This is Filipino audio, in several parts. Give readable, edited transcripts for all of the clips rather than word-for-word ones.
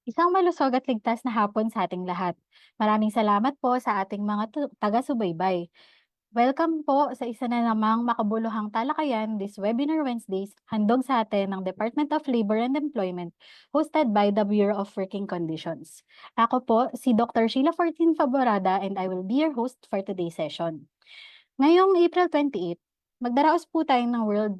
Isang malusog at ligtas na hapon sa ating lahat. Maraming salamat po sa ating mga taga-subaybay. Welcome po sa isa na namang makabuluhang talakayan this Webinar Wednesdays handog sa atin ng Department of Labor and Employment hosted by the Bureau of Working Conditions. Ako po si Dr. Sheila Fortin Favorada and I will be your host for today's session. Ngayong April 28, magdaraos po tayo ng World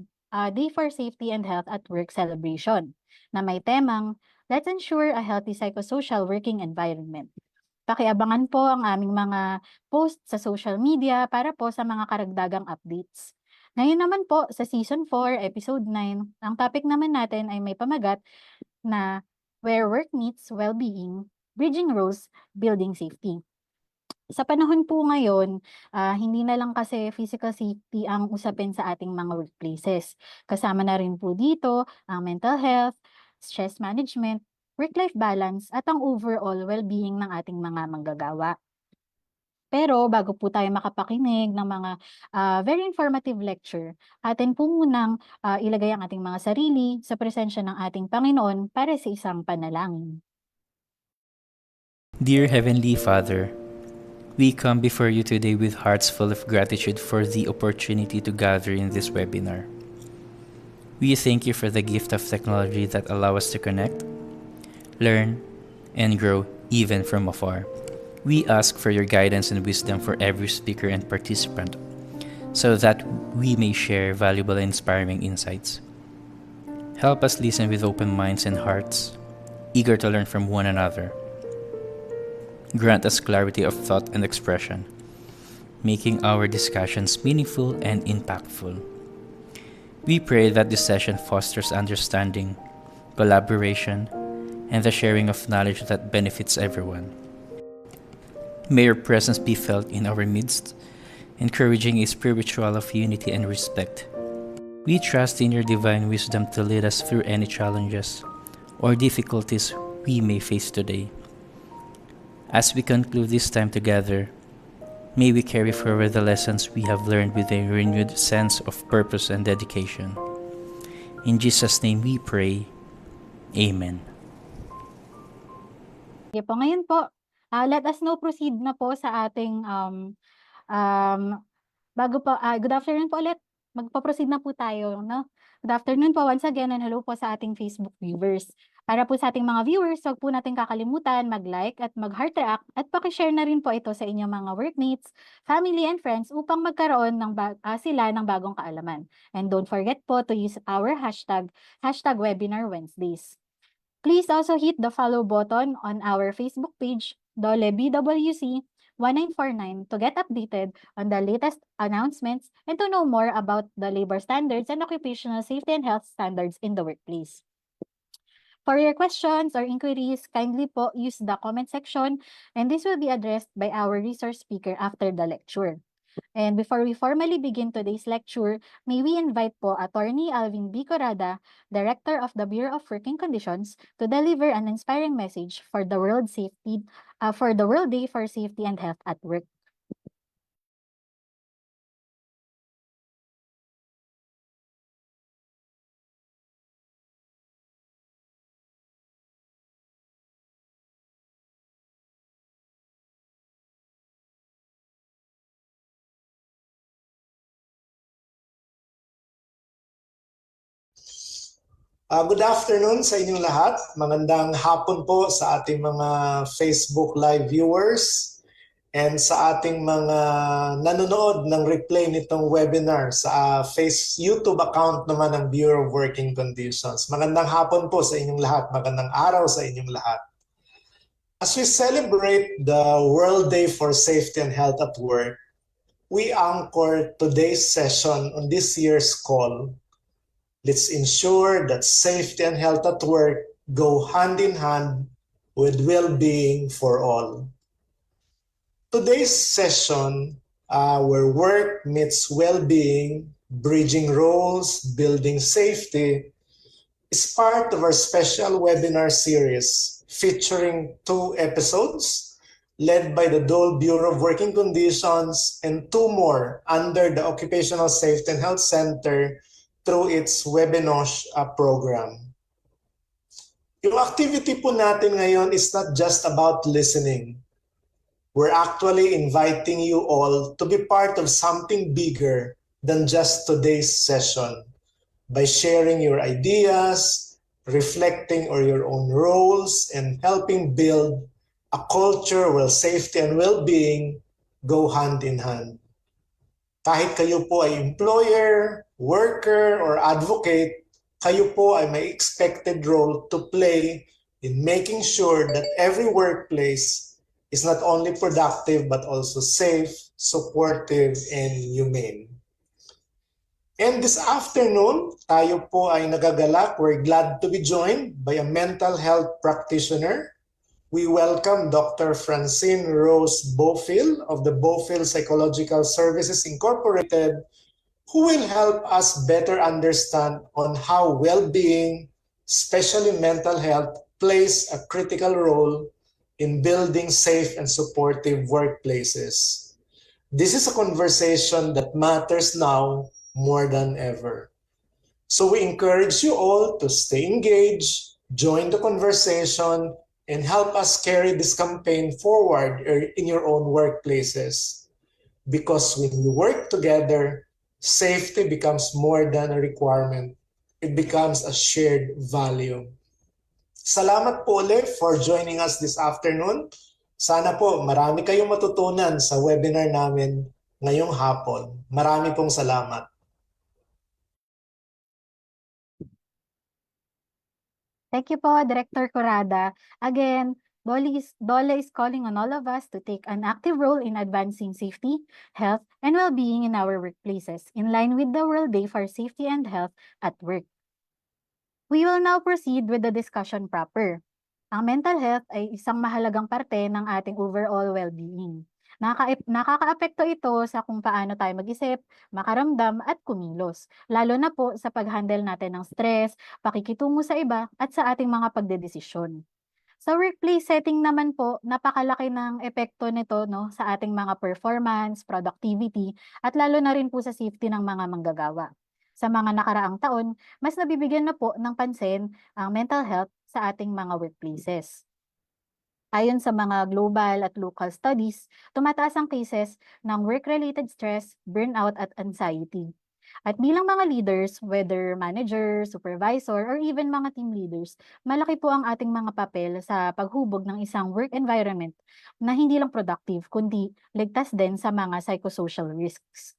Day for Safety and Health at Work celebration na may temang Let's Ensure a Healthy Psychosocial Working Environment. Pakiabangan po ang aming mga post sa social media para po sa mga karagdagang updates. Ngayon naman po sa Season 4, Episode 9, ang topic naman natin ay may pamagat na Where Work Meets Well-Being, Bridging Roles, Building Safety. Sa panahon po ngayon, hindi na lang kasi physical safety ang usapin sa ating mga workplaces. Kasama na rin po dito ang mental health, stress management, work-life balance, at ang overall well-being ng ating mga manggagawa. Pero bago po tayo makapakinig ng mga very informative lecture, atin po munang ilagay ang ating mga sarili sa presensya ng ating Panginoon para sa isang panalangin. Dear Heavenly Father, we come before you today with hearts full of gratitude for the opportunity to gather in this webinar. We thank you for the gift of technology that allow us to connect, learn, and grow even from afar. We ask for your guidance and wisdom for every speaker and participant so that we may share valuable and inspiring insights. Help us listen with open minds and hearts, eager to learn from one another. Grant us clarity of thought and expression, making our discussions meaningful and impactful. We pray that this session fosters understanding, collaboration, and the sharing of knowledge that benefits everyone. May your presence be felt in our midst, encouraging a spiritual of unity and respect. We trust in your divine wisdom to lead us through any challenges or difficulties we may face today. As we conclude this time together, may we carry forward the lessons we have learned with a renewed sense of purpose and dedication. In Jesus' name we pray. Amen. Okay po, ngayon po, let us now proceed na po sa ating bago po, good afternoon po ulit. Magpo-proceed na po tayo, no? Good afternoon po once again and hello po sa ating Facebook viewers. Para po sa ating mga viewers, huwag po natin kakalimutan mag-like at mag-heart react at pakishare na rin po ito sa inyong mga workmates, family and friends upang magkaroon ng sila ng bagong kaalaman. And don't forget po to use our hashtag Webinar Wednesdays. Please also hit the follow button on our Facebook page, Dole BWC 1949 to get updated on the latest announcements and to know more about the labor standards and occupational safety and health standards in the workplace. For your questions or inquiries, kindly po use the comment section and this will be addressed by our resource speaker after the lecture. And before we formally begin today's lecture, may we invite po Attorney Alvin B. Corrada, Director of the Bureau of Working Conditions, to deliver an inspiring message for the World Day for Safety and Health at Work. Good afternoon sa inyong lahat. Magandang hapon po sa ating mga Facebook Live viewers and sa ating mga nanonood ng replay nitong webinar sa YouTube account naman ng Bureau of Working Conditions. Magandang hapon po sa inyong lahat. Magandang araw sa inyong lahat. As we celebrate the World Day for Safety and Health at Work, we anchor today's session on this year's call. Let's ensure that safety and health at work go hand in hand with well-being for all. Today's session, where work meets well-being, bridging roles, building safety, is part of our special webinar series featuring 2 episodes led by the Dole Bureau of Working Conditions and 2 more under the Occupational Safety and Health Center through its Webinosh program. Yung activity po natin ngayon is not just about listening. We're actually inviting you all to be part of something bigger than just today's session by sharing your ideas, reflecting on your own roles, and helping build a culture where safety and well-being go hand in hand. Kahit kayo po ay employer, worker, or advocate, kayo po ay may expected role to play in making sure that every workplace is not only productive but also safe, supportive, and humane. And this afternoon, tayo po ay nagagalak. We're glad to be joined by a mental health practitioner. We welcome Dr. Francine Rose Beaufil of the Beaufil Psychological Services Incorporated, who will help us better understand on how well-being, especially mental health, plays a critical role in building safe and supportive workplaces. This is a conversation that matters now more than ever. So we encourage you all to stay engaged, join the conversation, and help us carry this campaign forward in your own workplaces. Because when we work together, safety becomes more than a requirement. It becomes a shared value. Salamat po ulit for joining us this afternoon. Sana po marami kayong matutunan sa webinar namin ngayong hapon. Marami pong salamat. Thank you po, Director Corrada. Again, DOLE is calling on all of us to take an active role in advancing safety, health, and well-being in our workplaces, in line with the World Day for Safety and Health at Work. We will now proceed with the discussion proper. Ang mental health ay isang mahalagang parte ng ating overall well-being. Nakakaapekto ito sa kung paano tayo mag-isip, makaramdam at kumilos, lalo na po sa pag-handle natin ng stress, pakikitungo sa iba at sa ating mga pagdedesisyon. Sa workplace setting naman po, napakalaki ng epekto nito sa ating mga performance, productivity, at lalo na rin po sa safety ng mga manggagawa. Sa mga nakaraang taon, mas nabibigyan na po ng pansin ang mental health sa ating mga workplaces. Ayon sa mga global at local studies, tumataas ang cases ng work-related stress, burnout at anxiety. At bilang mga leaders, whether manager, supervisor, or even mga team leaders, malaki po ang ating mga papel sa paghubog ng isang work environment na hindi lang productive, kundi ligtas din sa mga psychosocial risks.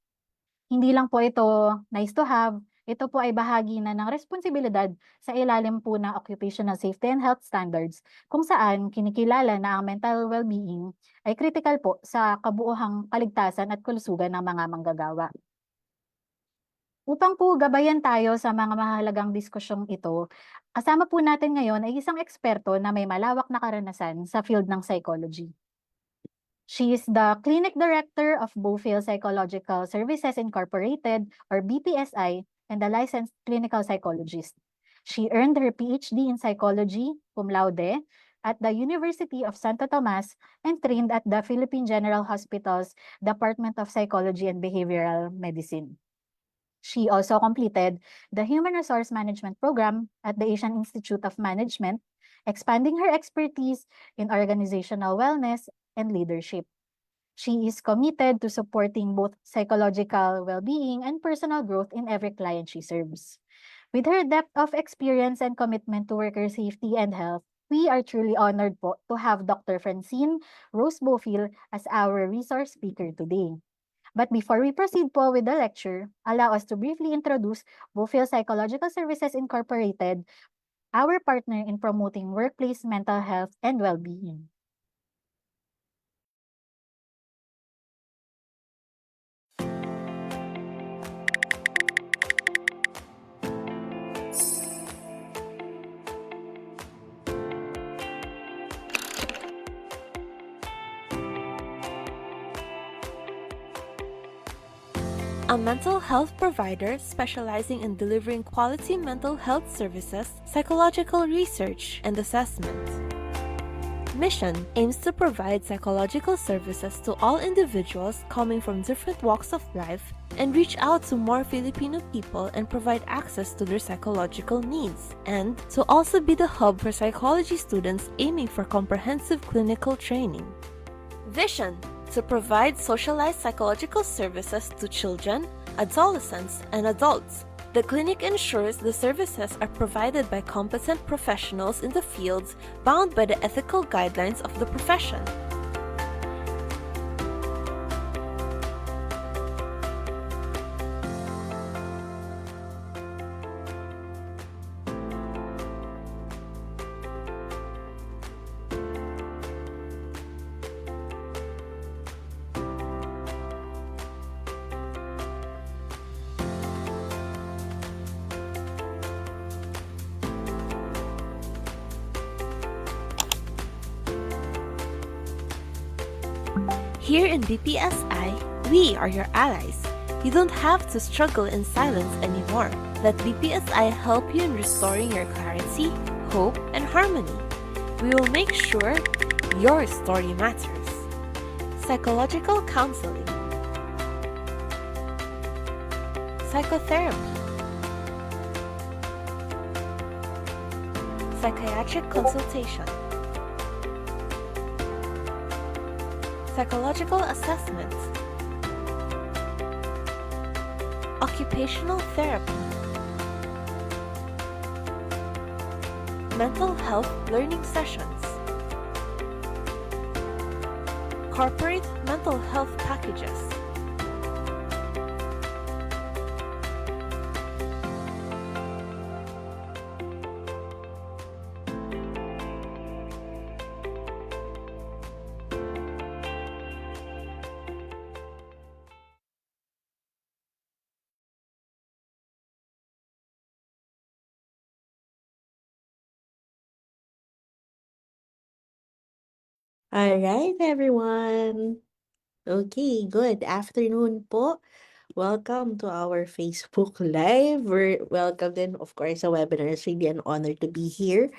Hindi lang po ito nice to have, ito po ay bahagi na ng responsibilidad sa ilalim po ng Occupational Safety and Health Standards, kung saan kinikilala na ang mental well-being ay critical po sa kabuuhang kaligtasan at kalusugan ng mga manggagawa. Upang po gabayan tayo sa mga mahalagang diskusyong ito, kasama po natin ngayon ay isang eksperto na may malawak na karanasan sa field ng psychology. She is the Clinic Director of Beaufil Psychological Services Incorporated, or BPSI, and a licensed clinical psychologist. She earned her PhD in psychology, cum laude, at the University of Santo Tomas and trained at the Philippine General Hospital's Department of Psychology and Behavioral Medicine. She also completed the Human Resource Management Program at the Asian Institute of Management, expanding her expertise in organizational wellness and leadership. She is committed to supporting both psychological well-being and personal growth in every client she serves. With her depth of experience and commitment to worker safety and health, we are truly honored po to have Dr. Francine Rose Beaufil as our resource speaker today. But before we proceed po with the lecture, allow us to briefly introduce Beaufil Psychological Services Incorporated, our partner in promoting workplace mental health and well-being. A mental health provider specializing in delivering quality mental health services, psychological research, and assessment. Mission aims to provide psychological services to all individuals coming from different walks of life and reach out to more Filipino people and provide access to their psychological needs, and to also be the hub for psychology students aiming for comprehensive clinical training. Vision to provide socialized psychological services to children, adolescents, and adults. The clinic ensures the services are provided by competent professionals in the fields bound by the ethical guidelines of the profession. Here in BPSI, we are your allies. You don't have to struggle in silence anymore. Let BPSI help you in restoring your clarity, hope, and harmony. We will make sure your story matters. Psychological counseling, psychotherapy, psychiatric consultation, psychological assessment, occupational therapy, mental health learning sessions, corporate mental health packages, All right, everyone. Okay, good afternoon po. Welcome to our Facebook Live. We're welcome din, of course, sa webinar. It's really an honor to be here.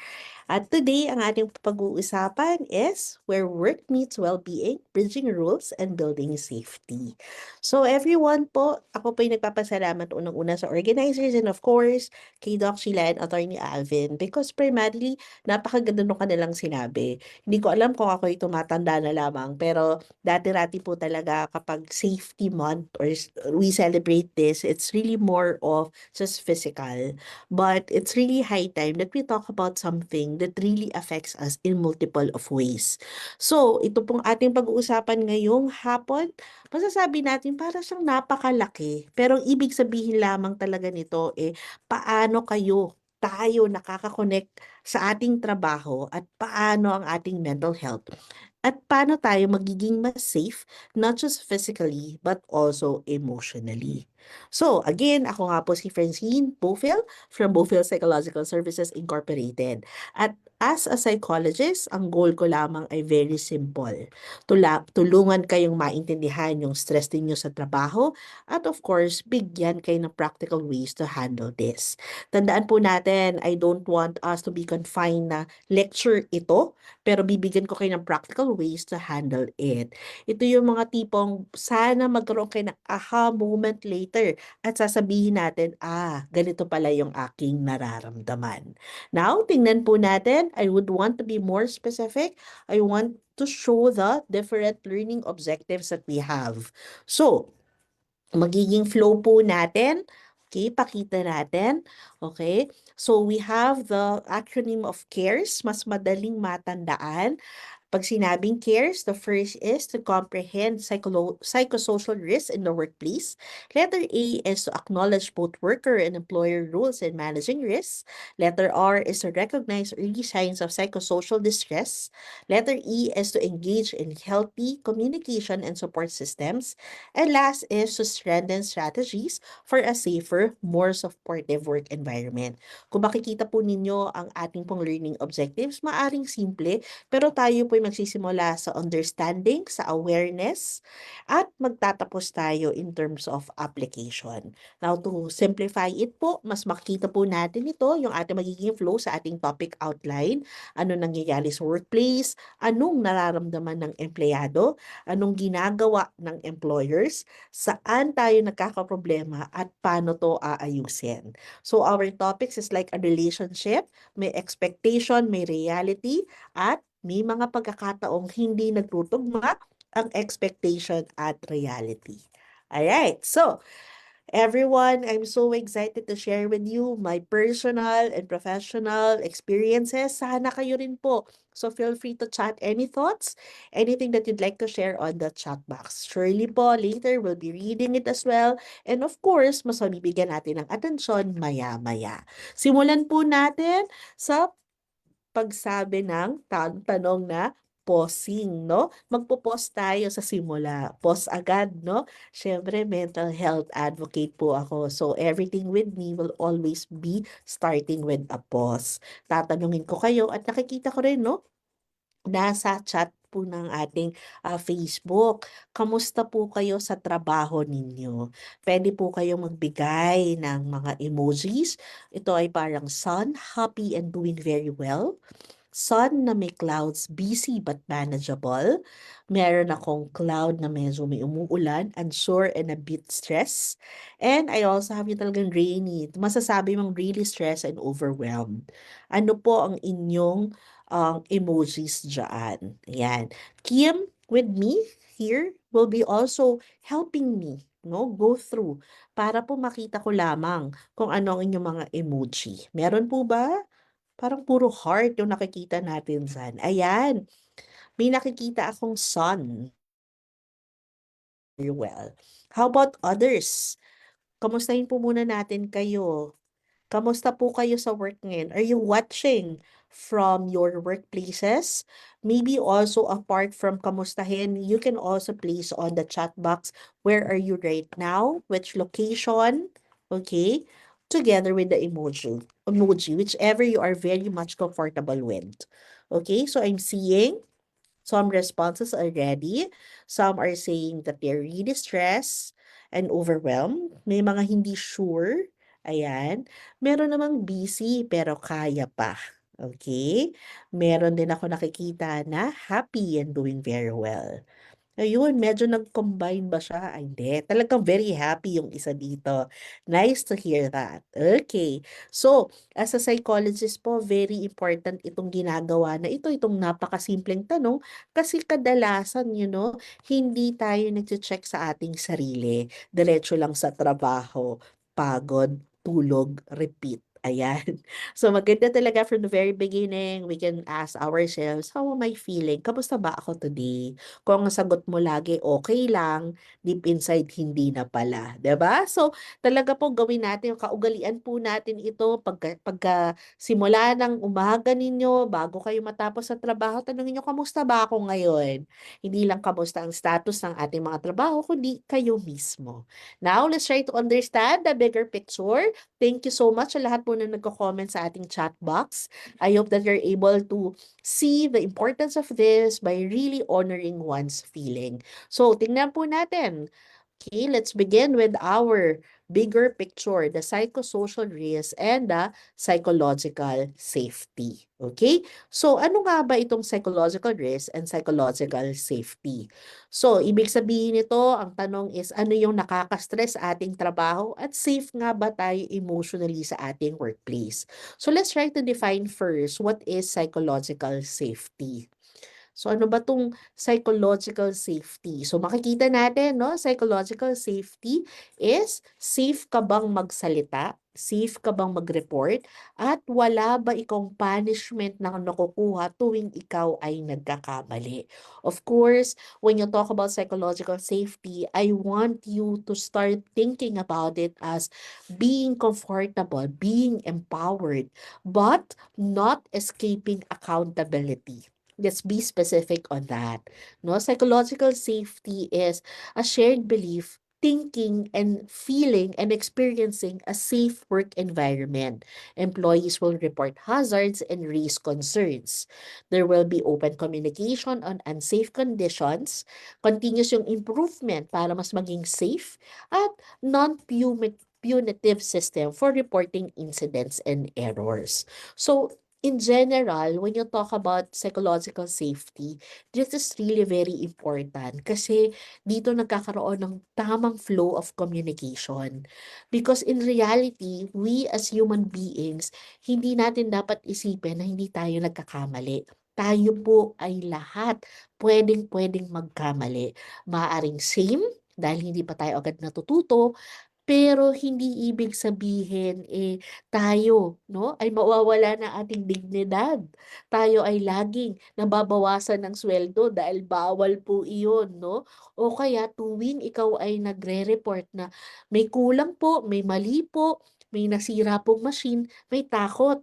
At today, ang ating pag-uusapan is where work meets well-being, bridging rules, and building safety. So everyone po, ako po yung nagpapasalamat unang-una sa organizers and of course, kay Doc Sheila and Attorney Alvin because primarily, napakaganda nung kanilang sinabi. Hindi ko alam kung ako yung tumatanda na lamang, pero dati-rati po talaga kapag safety month or we celebrate this, it's really more of just physical. But it's really high time that we talk about something that really affects us in multiple of ways. So, ito pong ating pag-uusapan ngayong hapon, masasabi natin para siyang napakalaki. Pero ang ibig sabihin lamang talaga nito paano tayo nakaka-connect sa ating trabaho at paano ang ating mental health. At paano tayo magiging mas safe, not just physically, but also emotionally. So, again, ako nga po si Francine Bofil from Bofil Psychological Services Incorporated. At as a psychologist, ang goal ko lamang ay very simple. Tulungan kayong maintindihan yung stress ninyo sa trabaho at of course, bigyan kayo ng practical ways to handle this. Tandaan po natin, I don't want us to be confined na lecture ito, pero bibigyan ko kayo ng practical ways to handle it. Ito yung mga tipong sana magkaroon kayo ng aha moment later at sasabihin natin, ganito pala yung aking nararamdaman. Now, tingnan po natin. I would want to be more specific. I want to show the different learning objectives that we have. So, magiging flow po natin. Okay, pakita natin. Okay, so we have the acronym of CARES, mas madaling matandaan. Pag sinabing CARES, the first is to comprehend psychosocial risks in the workplace. Letter A is to acknowledge both worker and employer rules in managing risks. Letter R is to recognize early signs of psychosocial distress. Letter E is to engage in healthy communication and support systems. And last is to strengthen strategies for a safer, more supportive work environment. Kung makikita po ninyo ang ating pong learning objectives, maaring simple, pero tayo po ay magsisimula sa understanding, sa awareness, at magtatapos tayo in terms of application. Now, to simplify it po, mas makikita po natin ito, yung ating magiging flow sa ating topic outline, ano nangyayari sa workplace, anong nararamdaman ng empleyado, anong ginagawa ng employers, saan tayo nagkakaproblema, at paano to aayusin. So, our topics is like a relationship, may expectation, may reality, at may mga pagkakataong hindi nagtutugma ang expectation at reality. Alright, so everyone, I'm so excited to share with you my personal and professional experiences. Sana kayo rin po. So feel free to chat any thoughts, anything that you'd like to share on the chat box. Surely po, later we'll be reading it as well. And of course, mas mabibigyan natin ng atensyon maya-maya. Simulan po natin sa pagsabi ng tanong na pausing, no? Magpo-pause tayo sa simula. Pause agad, no? Siyempre, mental health advocate po ako. So, everything with me will always be starting with a pause. Tatanungin ko kayo at nakikita ko rin, no? Nasa chat po ng ating Facebook. Kamusta po kayo sa trabaho ninyo? Pwede po kayong magbigay ng mga emojis. Ito ay parang sun, happy and doing very well. Sun na may clouds, busy but manageable. Meron akong cloud na medyo may umuulan, unsure and a bit stressed. And I also have yung talagang rainy. Masasabi mong really stressed and overwhelmed. Ano po ang inyong emojis dyan? Ayan. Kim, with me here, will be also helping me, no, go through para po makita ko lamang kung ano ang inyong mga emoji. Meron po ba? Parang puro heart yung nakikita natin dyan. Ayan, may nakikita akong sun. Very well. How about others? Kamustahin po muna natin kayo. Kamusta po kayo sa work ngayon? Are you watching from your workplaces? Maybe also apart from kamustahin, you can also place on the chat box, where are you right now? Which location? Okay? Together with the emoji, whichever you are very much comfortable with. Okay? So I'm seeing some responses already. Some are saying that they're really stressed and overwhelmed. May mga hindi sure. Ayan. Meron namang busy pero kaya pa. Okay? Meron din ako nakikita na happy and doing very well. Ayun, medyo nag-combine ba siya? Ay, hindi. Talagang very happy yung isa dito. Nice to hear that. Okay. So, as a psychologist po, very important itong ginagawa na ito, itong napakasimpleng tanong, kasi kadalasan, hindi tayo nag-check sa ating sarili. Diretso lang sa trabaho, pagod, tulog, repeat. Ayan. So, maganda talaga from the very beginning, we can ask ourselves, how am I feeling? Kamusta ba ako today? Kung ang sagot mo lagi okay lang, deep inside hindi na pala, 'di ba? So, talaga po gawin natin, kaugalian po natin ito pagka simula ng umaga ninyo, bago kayo matapos sa trabaho, tanungin niyo, kamusta ba ako ngayon? Hindi lang kamusta ang status ng ating mga trabaho, kundi kayo mismo. Now, let's try to understand the bigger picture. Thank you so much sa lahat po na nagko-comment sa ating chat box. I hope that you're able to see the importance of this by really honoring one's feeling. So, tingnan po natin. Okay, let's begin with our bigger picture, the psychosocial risk and the psychological safety. Okay? So, ano nga ba itong psychological risk and psychological safety? So, ibig sabihin nito, ang tanong is, ano yung nakaka-stress sa ating trabaho at safe nga ba tayo emotionally sa ating workplace? So, let's try to define first, what is psychological safety? So, ano ba tong psychological safety? So, makikita natin, no? Psychological safety is, safe ka bang magsalita? Safe ka bang mag-report? At wala ba ikong punishment na nakukuha tuwing ikaw ay nagkakamali? Of course, when you talk about psychological safety, I want you to start thinking about it as being comfortable, being empowered, but not escaping accountability. Let's be specific on that. No, psychological safety is a shared belief thinking and feeling and experiencing a safe work environment. Employees will report hazards and raise concerns. There will be open communication on unsafe conditions, continuous yung improvement para mas maging safe, at non-punitive system for reporting incidents and errors. So, in general, when you talk about psychological safety, this is really very important kasi dito nagkakaroon ng tamang flow of communication. Because in reality, we as human beings, hindi natin dapat isipin na hindi tayo nagkakamali. Tayo po ay lahat pwedeng magkamali. Maaring same, dahil hindi pa tayo agad natututo, pero hindi ibig sabihin, tayo, no, ay mawawala na ating dignidad. Tayo ay laging nababawasan ng sweldo dahil bawal po iyon, no? O kaya tuwing ikaw ay nagre-report na may kulang po, may mali po, may nasira pong machine, may takot.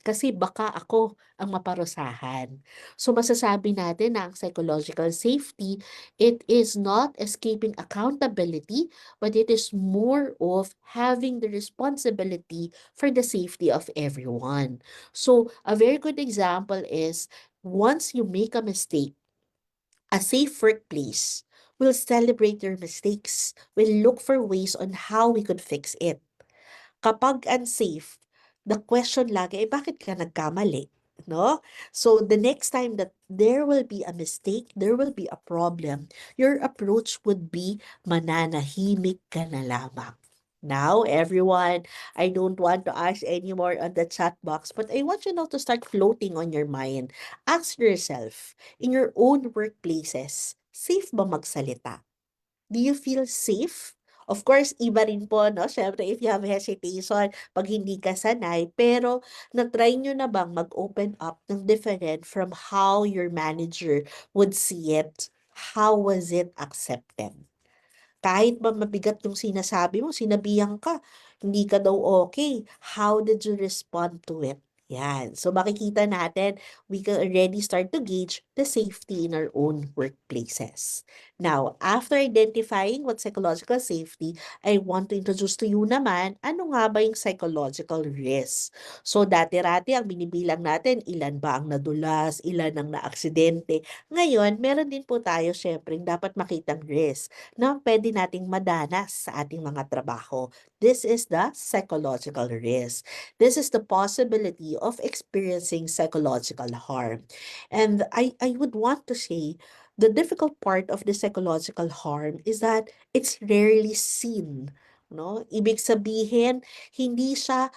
Kasi baka ako ang maparusahan. So masasabi natin na ang psychological safety, it is not escaping accountability, but it is more of having the responsibility for the safety of everyone. So a very good example is once you make a mistake, a safe workplace will celebrate your mistakes, will look for ways on how we could fix it. Kapag unsafe, the question lagi ay bakit ka nagkamali, no? So the next time that there will be a mistake, there will be a problem, your approach would be mananahimik ka na lamang. Now, everyone, I don't want to ask anymore on the chat box, but I want you now to start floating on your mind. Ask yourself, in your own workplaces, safe ba magsalita? Do you feel safe? Of course, iba rin po, no? Siyempre, if you have hesitation, pag hindi ka sanay, pero na-try nyo na bang mag-open up ng different from how your manager would see it? How was it accepted? Kahit ba mabigat yung sinasabi mo, sinabihan ka, hindi ka daw okay. How did you respond to it? Yan. So makikita natin, we can already start to gauge the safety in our own workplaces. Now, after identifying what psychological safety, I want to introduce to you naman, ano nga ba yung psychological risk? So dati-rati ang binibilang natin, ilan ba ang nadulas, ilan ang naaksidente. Ngayon, meron din po tayo syempre dapat makitang risk na pwede nating madanas sa ating mga trabaho. This is the psychological risk. This is the possibility of experiencing psychological harm. And I would want to say, the difficult part of the psychological harm is that it's rarely seen. No? Ibig sabihin, hindi siya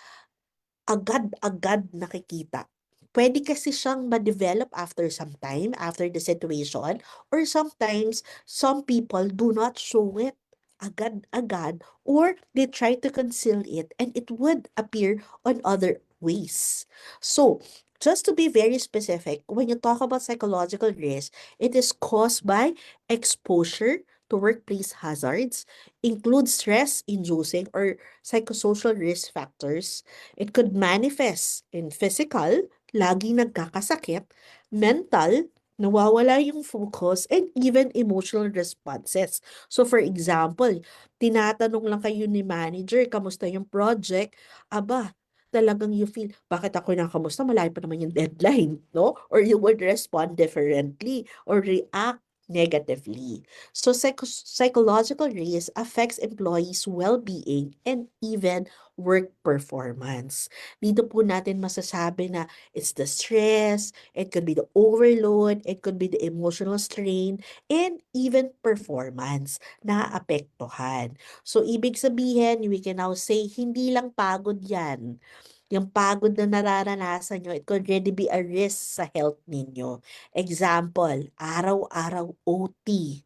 agad-agad nakikita. Pwede kasi siyang ma-develop after some time, after the situation, or sometimes some people do not show it agad-agad, or they try to conceal it and it would appear on other ways. So, just to be very specific, when you talk about psychological risk, it is caused by exposure to workplace hazards, include stress-inducing or psychosocial risk factors. It could manifest in physical, laging nagkakasakit, mental, nawawala yung focus, and even emotional responses. So for example, tinatanong lang kayo ni manager, kamusta yung project? Aba, talagang you feel, bakit ako kamusta? Malayo pa naman yung deadline, no? Or you would respond differently or react negatively. So psychological risk affects employees' well-being and even work performance. Dito po natin masasabi na it's the stress, it could be the overload, it could be the emotional strain, and even performance na apektuhan. So ibig sabihin, we can now say, hindi lang pagod yan. Yung pagod na nararanasan nyo, it could already be a risk sa health ninyo. Example, araw-araw OT,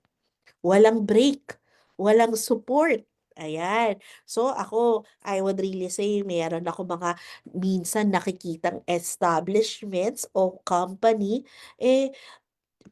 walang break, walang support. Ayan. So ako, I would really say, meron ako mga minsan nakikitang establishments o company,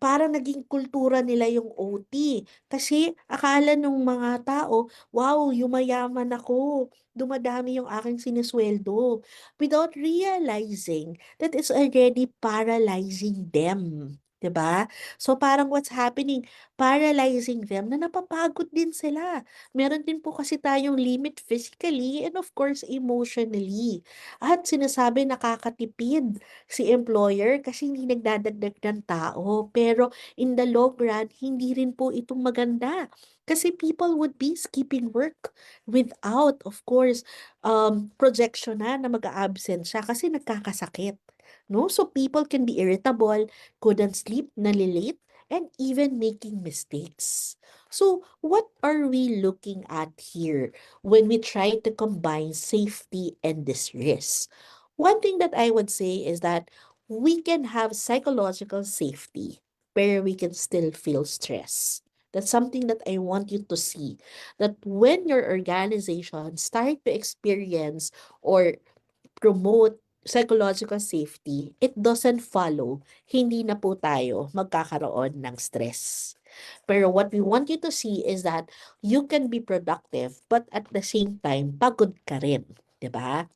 parang naging kultura nila yung OT. Kasi akala nung mga tao, wow, yumayaman ako. Dumadami yung aking sinisweldo. Without realizing that it's already paralyzing them. 'Di ba? So parang what's happening, paralyzing them na napapagod din sila. Meron din po kasi tayong limit physically and of course emotionally. At sinasabi nakakatipid si employer kasi hindi nagdadagdag ng tao. Pero in the long run, hindi rin po ito maganda. Kasi people would be skipping work without, of course, projection na mag-a-absent siya kasi nagkakasakit. No? So people can be irritable, couldn't sleep, nalilate, and even making mistakes. So, what are we looking at here when we try to combine safety and this risk? One thing that I would say is that we can have psychological safety where we can still feel stress. That's something that I want you to see. That when your organization start to experience or promote psychological safety, it doesn't follow, hindi na po tayo magkakaroon ng stress. Pero what we want you to see is that you can be productive, but at the same time, pagod ka rin. 'Di ba?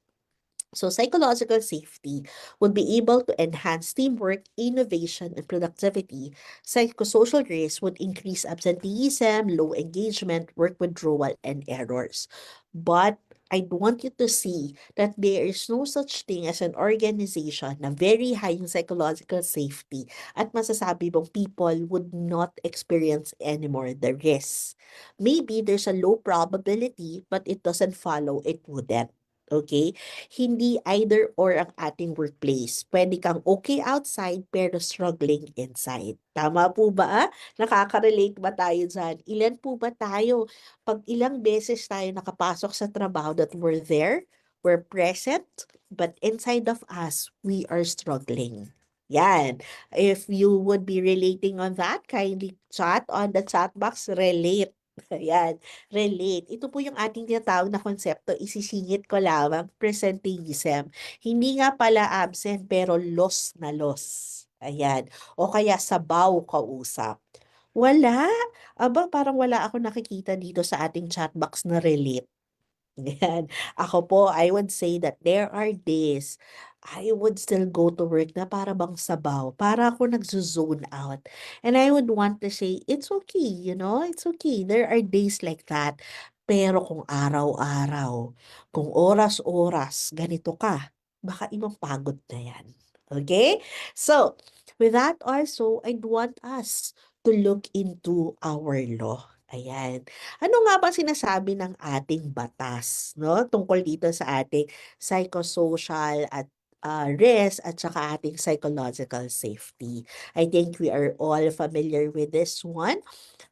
So psychological safety would be able to enhance teamwork, innovation, and productivity. Psychosocial risk would increase absenteeism, low engagement, work withdrawal, and errors. But I want you to see that there is no such thing as an organization na very high in psychological safety at masasabi mong people would not experience anymore the risk. Maybe there's a low probability but it doesn't follow it wouldn't. Okay? Hindi either or ang ating workplace. Pwede kang okay outside pero struggling inside. Tama po ba? Nakaka-relate ba tayo dyan? Ilan po ba tayo? Pag ilang beses tayo nakapasok sa trabaho that we're present, but inside of us, we are struggling. Yan. If you would be relating on that, kindly chat on the chat box, relate. Ayan. Relate. Ito po yung ating tinatawag na konsepto, isisingit ko lamang, presenteeism. Hindi nga pala absent, pero loss na loss. Ayan. O kaya sabaw kausap. Wala. Aba, parang wala ako nakikita dito sa ating chat box na relate. Yan. Ako po, I would say that there are days I would still go to work na para bang sabaw, para ako nagzo-zone out. And I would want to say, it's okay, it's okay. There are days like that. Pero kung araw-araw, kung oras-oras, ganito ka, baka ibang pagod na yan. Okay? So, with that also, I'd want us to look into our law. Ayan. Ano nga ba sinasabi ng ating batas, no? Tungkol dito sa ating psychosocial at risk at saka ating psychological safety. I think we are all familiar with this one.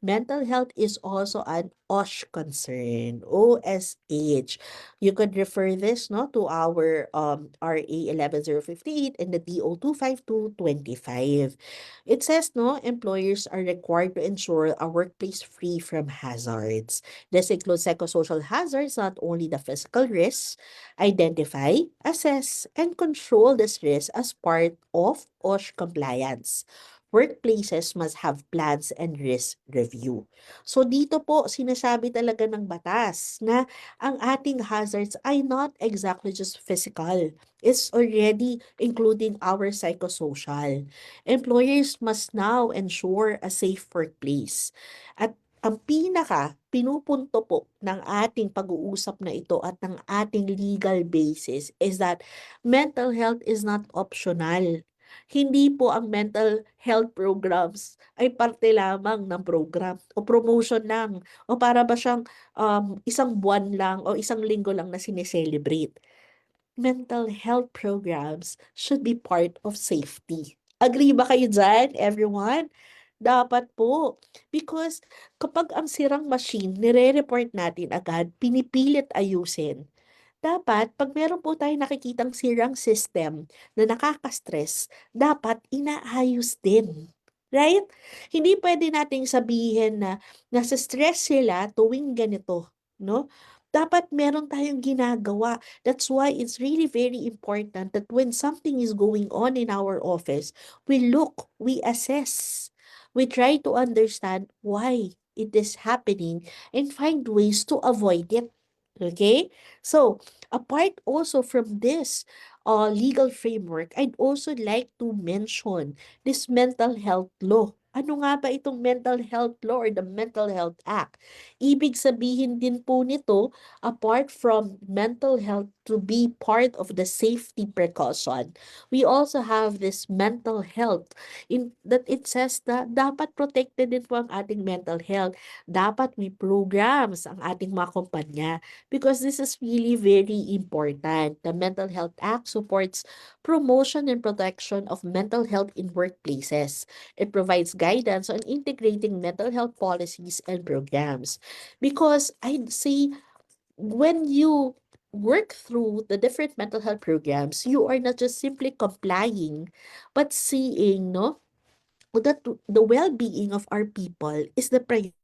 Mental health is also an OSH concern, OSH. You could refer this no to our RA 11058 and the DO 25225. It says no employers are required to ensure a workplace free from hazards. This includes psychosocial hazards, not only the physical risks, identify, assess, and control this risk as part of OSH compliance. Workplaces must have plans and risk review. So dito po sinasabi talaga ng batas na ang ating hazards ay not exactly just physical. It's already including our psychosocial. Employers must now ensure a safe workplace. At ang pinupunto po ng ating pag-uusap na ito at ng ating legal basis is that mental health is not optional. Hindi po ang mental health programs ay parte lamang ng program o promotion lang o para ba siyang isang buwan lang o isang linggo lang na sineselebrate. Mental health programs should be part of safety. Agree ba kayo dyan, everyone? Dapat po. Because kapag ang sirang machine, nire-report natin agad, pinipilit ayusin. Dapat, pag meron po tayong nakikitang sirang system na nakaka-stress, dapat inaayos din. Right? Hindi pwede nating sabihin na nasa stress sila tuwing ganito, no? Dapat meron tayong ginagawa. That's why it's really very important that when something is going on in our office, we look, we assess, we try to understand why it is happening and find ways to avoid it. Okay? So, apart also from this legal framework, I'd also like to mention this mental health law. Ano nga ba itong mental health law or the Mental Health Act? Ibig sabihin din po nito, apart from mental health to be part of the safety precaution, we also have this mental health in that it says na dapat protected din po ang ating mental health. Dapat may programs ang ating mga kumpanya because this is really very important. The Mental Health Act supports promotion and protection of mental health in workplaces. It provides guidance on integrating mental health policies and programs. Because I'd say when you work through the different mental health programs, you are not just simply complying, but seeing, no, that the well-being of our people is the priority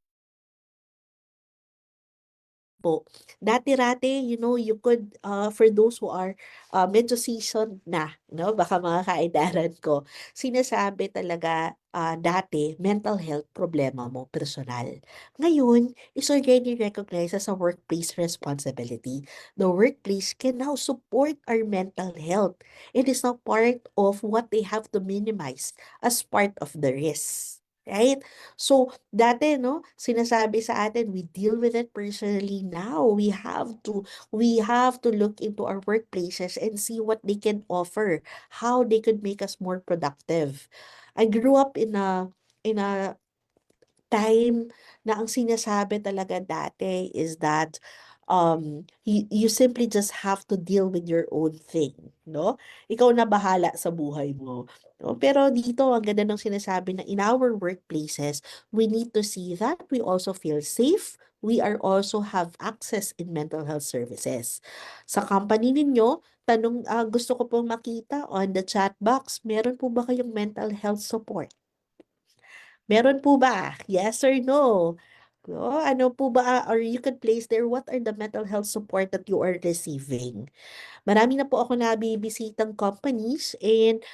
po. Dati-rati, you could, for those who are medyo seasoned na, no, baka mga kaedaran ko, sinasabi talaga dati, mental health problema mo, personal. Ngayon, is already recognized as a workplace responsibility. The workplace can now support our mental health. It is now part of what they have to minimize as part of the risk. Right? So, dati, no, sinasabi sa atin, we deal with it personally. Now, we have to look into our workplaces and see what they can offer, how they could make us more productive. I grew up in a time na ang sinasabi talaga dati is that you simply just have to deal with your own thing, no? Ikaw na bahala sa buhay mo. No? Pero dito, ang ganda ng sinasabi na in our workplaces, we need to see that we also feel safe. We are also have access in mental health services. Sa company ninyo, gusto ko pong makita on the chat box, meron po ba kayong mental health support? Meron po ba? Yes or no? No, ano po ba, or you could place there, what are the mental health support that you are receiving? Marami na po ako nabibisitang companies and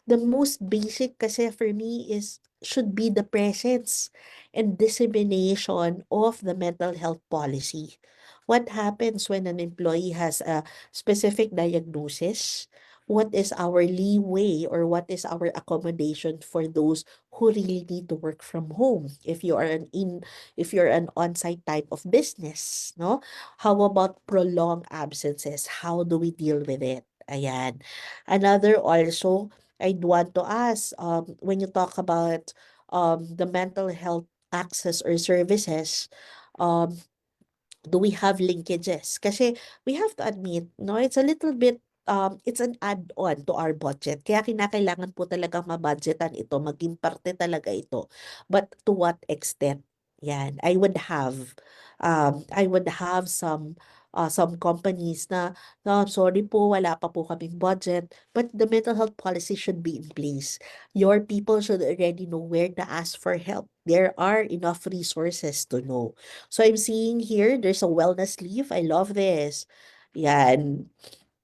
the most basic kasi for me should be the presence and dissemination of the mental health policy. What happens when an employee has a specific diagnosis? What is our leeway or what is our accommodation for those who really need to work from home? If you're an on-site type of business, no? How about prolonged absences? How do we deal with it? Ayan. Another also, I'd want to ask, when you talk about the mental health access or services, um, do we have linkages? Kasi we have to admit, no, it's a little bit, it's an add-on to our budget. Kaya kinakailangan po talaga mabudgetan ito, maging parte talaga ito. But to what extent? Yan, I would have some companies na, no, sorry po, wala pa po kaming budget, but the mental health policy should be in place. Your people should already know where to ask for help. There are enough resources to know. So I'm seeing here, there's a wellness leave. I love this. Yan.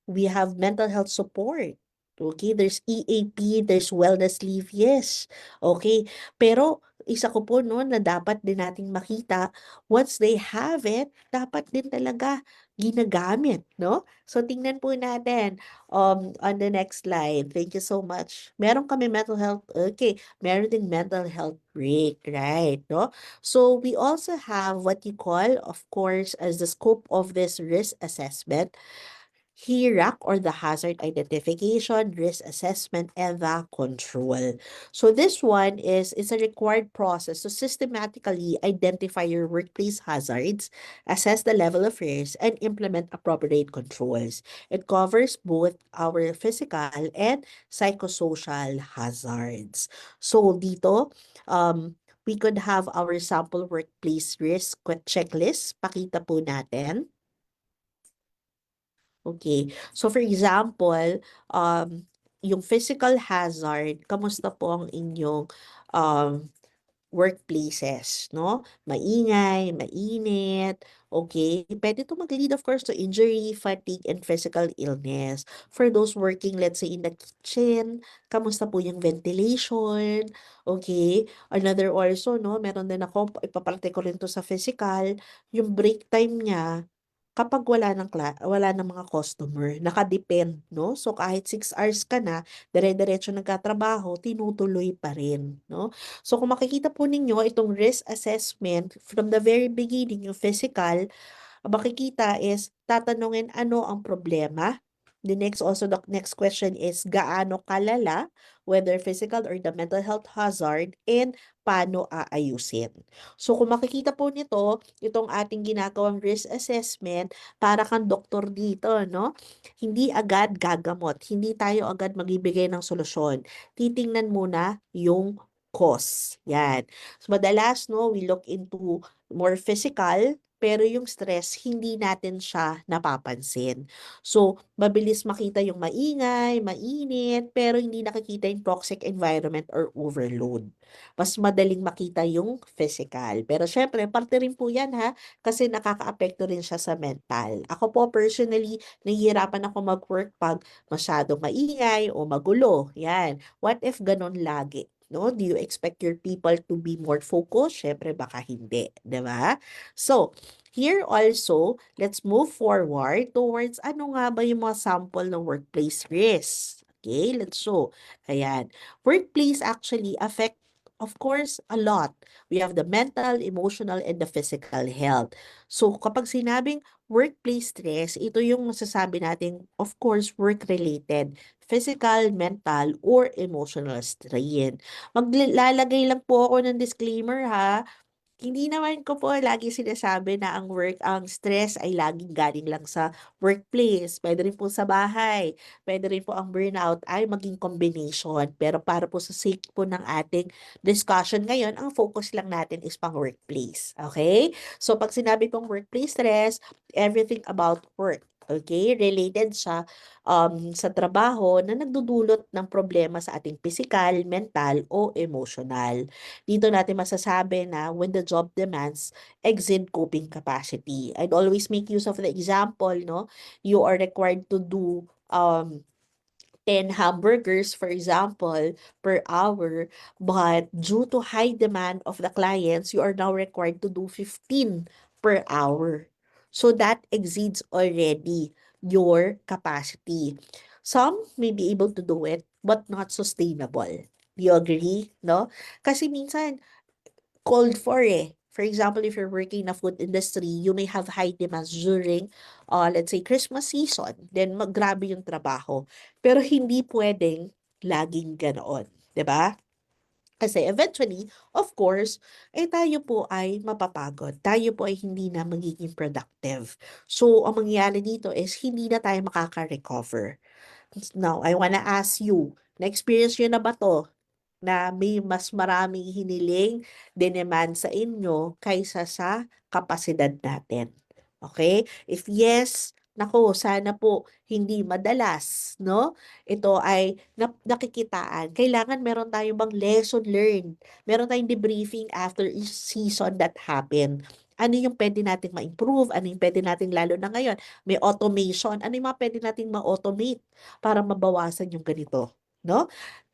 We have mental health support. Okay, there's EAP, there's wellness leave, yes. Okay, pero isa ko po no na dapat din nating makita, once they have it, dapat din talaga ginagamit, no? So tingnan po natin on the next slide. Thank you so much. Meron kami mental health, okay, meron ding mental health break, right, no? So we also have what you call, of course, as the scope of this risk assessment, HIRAC or the hazard identification, risk assessment, and the control. So this one is a required process to systematically identify your workplace hazards, assess the level of risk, and implement appropriate controls. It covers both our physical and psychosocial hazards. So dito, we could have our sample workplace risk checklist. Pakita po natin. Okay. So for example, yung physical hazard, kamusta po ang inyong um, workplaces, no? Maingay, mainit, okay? Pwede to mag-lead, of course, to injury, fatigue, and physical illness. For those working, let's say, in the kitchen, kamusta po yung ventilation, okay? Another also, no? Meron din ako, ipaparte ko rin to sa physical, yung break time niya, kapag wala ng mga customer, nakadepend, no? So kahit 6 hours ka na, dire-diretso nagkatrabaho, tinutuloy pa rin, no? So kung makikita po ninyo itong risk assessment from the very beginning, yung physical, ang makikita is tatanungin ano ang problema. The next question is gaano kalala, whether physical or the mental health hazard, and paano aayusin. So kung makikita po nito, itong ating ginagawang risk assessment, para kang doktor dito, no? Hindi agad gagamot, hindi tayo agad magbibigay ng solusyon. Titingnan muna yung cause. Yan. So madalas, no, we look into more physical, pero yung stress, hindi natin siya napapansin. So, mabilis makita yung maingay, mainit, pero hindi nakikita yung toxic environment or overload. Mas madaling makita yung physical. Pero syempre, parte rin po yan ha, kasi nakaka-apekto rin siya sa mental. Ako po personally, nahihirapan ako mag-work pag masyadong maingay o magulo. Yan. What if ganun lagi? No? Do you expect your people to be more focused? Syempre, baka hindi. 'Di ba? So, here also, let's move forward towards ano nga ba yung mga sample ng workplace risk. Okay, let's show. Ayan. Workplace actually affect, of course, a lot. We have the mental, emotional, and the physical health. So, kapag sinabing workplace stress, ito yung masasabi natin, of course, work-related, physical, mental, or emotional strain. Maglalagay lang po ako ng disclaimer ha. Hindi naman ko po lagi sinasabi na ang stress ay laging galing lang sa workplace. Pwede rin po sa bahay. Pwede rin po ang burnout ay maging combination. Pero para po sa sake po ng ating discussion ngayon, ang focus lang natin is pang workplace. Okay? So pag sinabi pong workplace stress, everything about work. Okay? Related siya sa trabaho na nagdudulot ng problema sa ating physical, mental, o emotional. Dito natin masasabi na when the job demands exceed coping capacity. I'd always make use of the example, no? You are required to do 10 hamburgers, for example, per hour, but due to high demand of the clients, you are now required to do 15 per hour. So that exceeds already your capacity. Some may be able to do it, but not sustainable. Do you agree? No? Kasi minsan, called for eh. For example, if you're working in a food industry, you may have high demands during, let's say, Christmas season. Then, grabe yung trabaho. Pero hindi pwedeng laging ganoon. 'Di ba? Kasi eventually, of course, tayo po ay mapapagod. Tayo po ay hindi na magiging productive. So, ang mangyayari dito is hindi na tayo makaka-recover. Now, I wanna ask you, na-experience nyo na ba to? Na may mas maraming hiniling demand sa inyo kaysa sa kapasidad natin. Okay? If yes, nako, sana po hindi madalas, no? Ito ay nakikitaan. Kailangan meron tayong bang lesson learned. Meron tayong debriefing after each season that happened. Ano yung pwede nating ma-improve? Ano yung pwede nating lalo na ngayon? May automation. Ano yung mga pwede nating ma-automate para mabawasan yung ganito? No?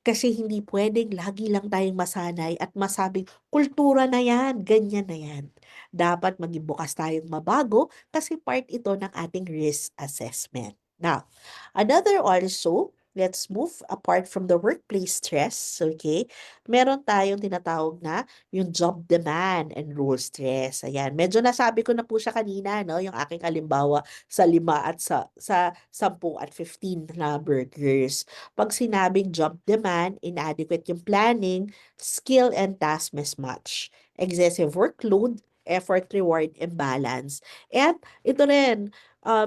Kasi hindi pwedeng lagi lang tayong masanay at masabing, kultura na yan, ganyan na yan. Dapat maging bukas tayong mabago kasi part ito ng ating risk assessment. Now, another also, let's move apart from the workplace stress, okay? Meron tayong tinatawag na yung job demand and role stress. Ayan, medyo nasabi ko na po siya kanina, no? Yung aking halimbawa sa 5 at sa 10 at 15 na burgers. Pag sinabing job demand, inadequate yung planning, skill and task mismatch, excessive workload, effort-reward imbalance. At ito rin,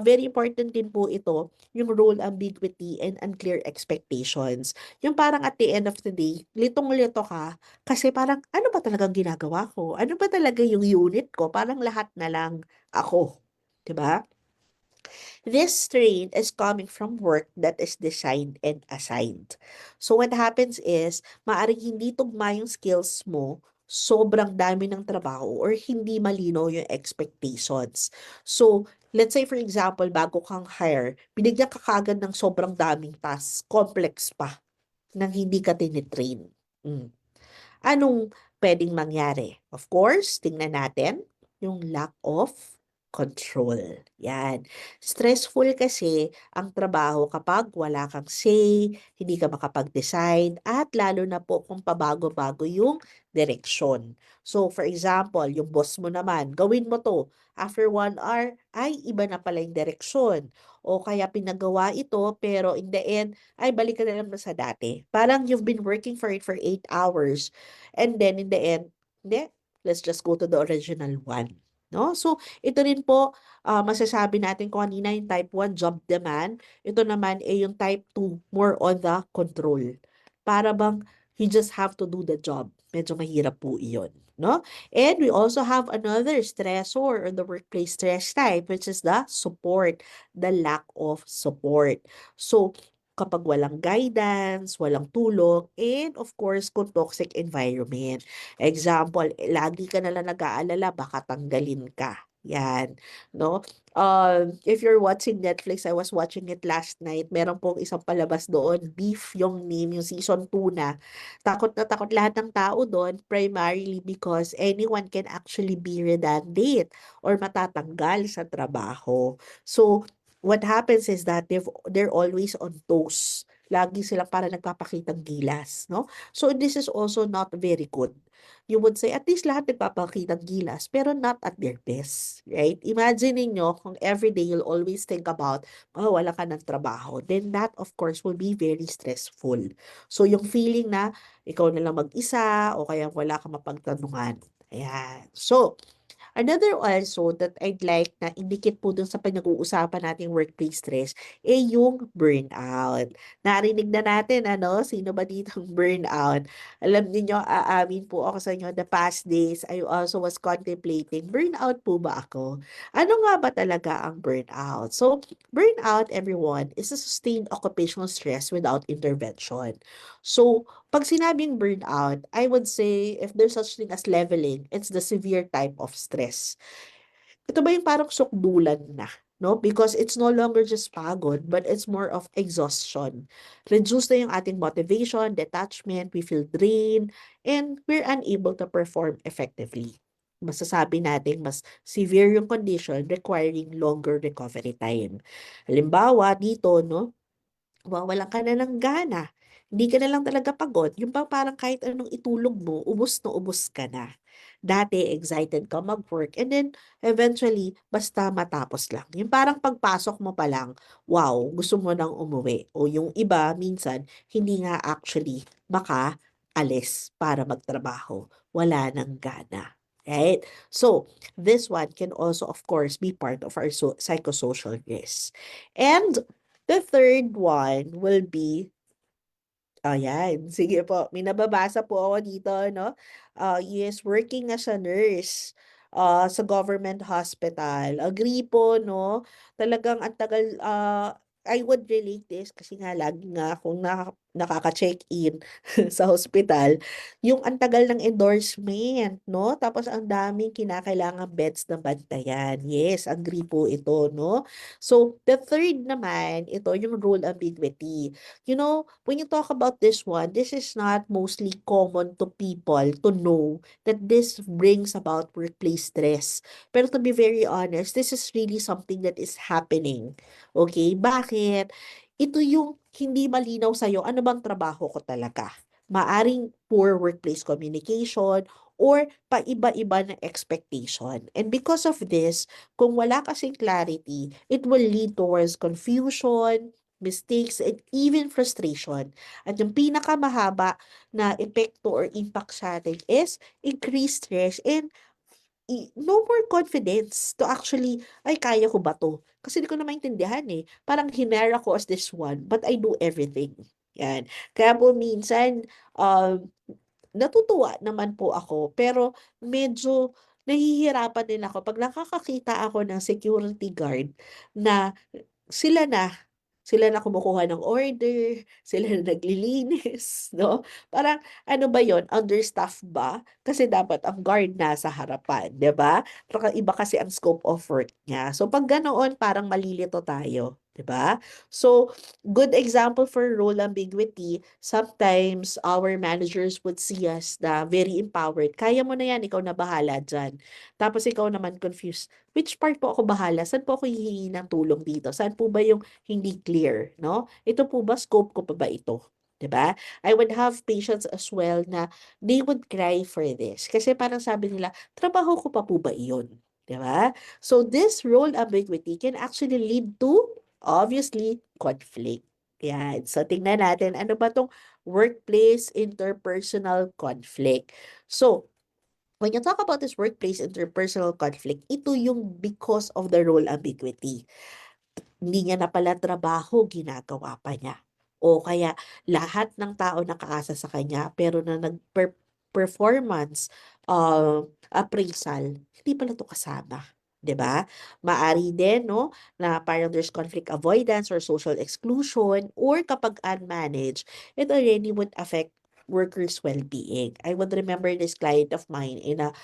very important din po ito, yung role ambiguity and unclear expectations. Yung parang at the end of the day, litong-lito ka kasi parang ano ba talagang ginagawa ko? Ano ba talaga yung unit ko? Parang lahat na lang ako. 'Di ba? This strain is coming from work that is designed and assigned. So what happens is, maaring hindi tugma yung skills mo, sobrang dami ng trabaho, or hindi malinaw yung expectations. So, let's say for example, bago kang hire, binigyan ka kagad ng sobrang daming tasks, complex pa, nang hindi ka tinitrain. Mm. Anong pwedeng mangyari? Of course, tingnan natin yung lack of control. Yan. Stressful kasi ang trabaho kapag wala kang say, hindi ka makapag-decide, at lalo na po kung pabago-bago yung direksyon. So, for example, yung boss mo naman, gawin mo to. After 1 hour, ay iba na pala yung direksyon. O kaya pinagawa ito, pero in the end, ay balik ka na lang sa dati. Parang you've been working for it for 8 hours, and then in the end, hindi, let's just go to the original one. No? So, ito rin po, masasabi natin ko kanina yung type 1 job demand. Ito naman ay yung type 2, more on the control. Para bang you just have to do the job. Medyo mahirap po iyon. No? And we also have another stressor or the workplace stress type, which is the support, the lack of support. So, kapag walang guidance, walang tulong, and of course, kung toxic environment. Example, lagi ka nalang nag-aalala, baka tanggalin ka. Yan, no? If you're watching Netflix, I was watching it last night. Meron pong isang palabas doon, Beef yung name, yung season 2 na. Takot na takot lahat ng tao doon, primarily because anyone can actually be redundant or matatanggal sa trabaho. So, what happens is that they're always on toes. Lagi silang para nagpapakitang gilas, no? So, this is also not very good. You would say, at least lahat nagpapakitang gilas, pero not at their best, right? Imagine niyo kung everyday you'll always think about, oh, wala ka ng trabaho, then that, of course, will be very stressful. So, yung feeling na ikaw na lang mag-isa, o kaya wala ka mapagtanungan. Ayan. So, another also that I'd like na indikit po dun sa pinag-uusapan nating workplace stress yung burnout. Narinig na natin, ano? Sino ba ditong burnout? Alam niyo, aamin po ako sa inyo, the past days, I also was contemplating, burnout po ba ako? Ano nga ba talaga ang burnout? So, burnout, everyone, is a sustained occupational stress without intervention. So, pag sinabing burnout, I would say if there's such thing as leveling, it's the severe type of stress. Ito ba yung parang sukdulan na, no? Because it's no longer just pagod, but it's more of exhaustion. Reduce na yung ating motivation, detachment, we feel drained, and we're unable to perform effectively. Masasabi natin mas severe yung condition requiring longer recovery time. Halimbawa, dito, no? Mawawalan ka na ng gana. Hindi ka na lang talaga pagod. Yung parang kahit anong itulog mo, ubos na ubos ka na. Dati, excited ka mag-work, and then, eventually, basta matapos lang. Yung parang pagpasok mo pa lang, wow, gusto mo nang umuwi. O yung iba, minsan, hindi nga actually makaalis para magtrabaho. Wala nang gana. Right? So, this one can also, of course, be part of our psychosocial risk. And the third one will be, ayan, sige po, may nababasa po ako dito, no? Yes, working as a nurse sa government hospital. Agree po, no? Talagang ang tagal, I would relate this kasi nga lagi nga akong nakaka-check-in sa hospital, yung ang tagal ng endorsement, no? Tapos ang daming kinakailangang beds na bantayan. Yes, agree po ito, no? So, the third naman, ito yung role ambiguity. You know, when you talk about this one, this is not mostly common to people to know that this brings about workplace stress. Pero to be very honest, this is really something that is happening. Okay? Bakit? Ito yung hindi malinaw sa'yo, ano bang trabaho ko talaga? Maaring poor workplace communication or paiba-iba na expectation. And because of this, kung wala kasing clarity, it will lead towards confusion, mistakes, and even frustration. At yung pinakamahaba na epekto or impact sa atin is increased stress and no more confidence to actually, ay, kaya ko ba to? Kasi hindi ko na maintindihan eh. Parang hinire ako as this one, but I do everything. Yan. Kaya po minsan, natutuwa naman po ako, pero medyo nahihirapan din ako pag nakakakita ako ng security guard na sila na sila na kumukuha ng order, sila na naglilinis, no? Parang ano ba yon, understaff ba? Kasi dapat ang guard nasa harapan, 'di ba? Iba kasi ang scope of work niya. So pag ganoon, parang malilito tayo. 'Diba? So, good example for role ambiguity, sometimes our managers would see us na very empowered. Kaya mo na yan, ikaw na bahala dyan. Tapos ikaw naman confused. Which part po ako bahala? Saan po ako hihingi ng tulong dito? Saan po ba yung hindi clear, no? Ito po ba, scope ko pa ba ito? 'Diba? I would have patients as well na they would cry for this. Kasi parang sabi nila, trabaho ko pa po ba iyon? 'Diba? So, this role ambiguity can actually lead to obviously, conflict. Yan. So, tingnan natin, ano ba tong workplace interpersonal conflict? So, when you talk about this workplace interpersonal conflict, ito yung because of the role ambiguity. Hindi niya na pala trabaho, ginagawa pa niya. O kaya lahat ng tao nakaasa sa kanya pero na nag-performance appraisal, hindi pala to kasama. 'Di ba? Maari din no na parang there's conflict avoidance or social exclusion or kapag unmanaged, it already would affect workers' well-being. I would remember this client of mine in a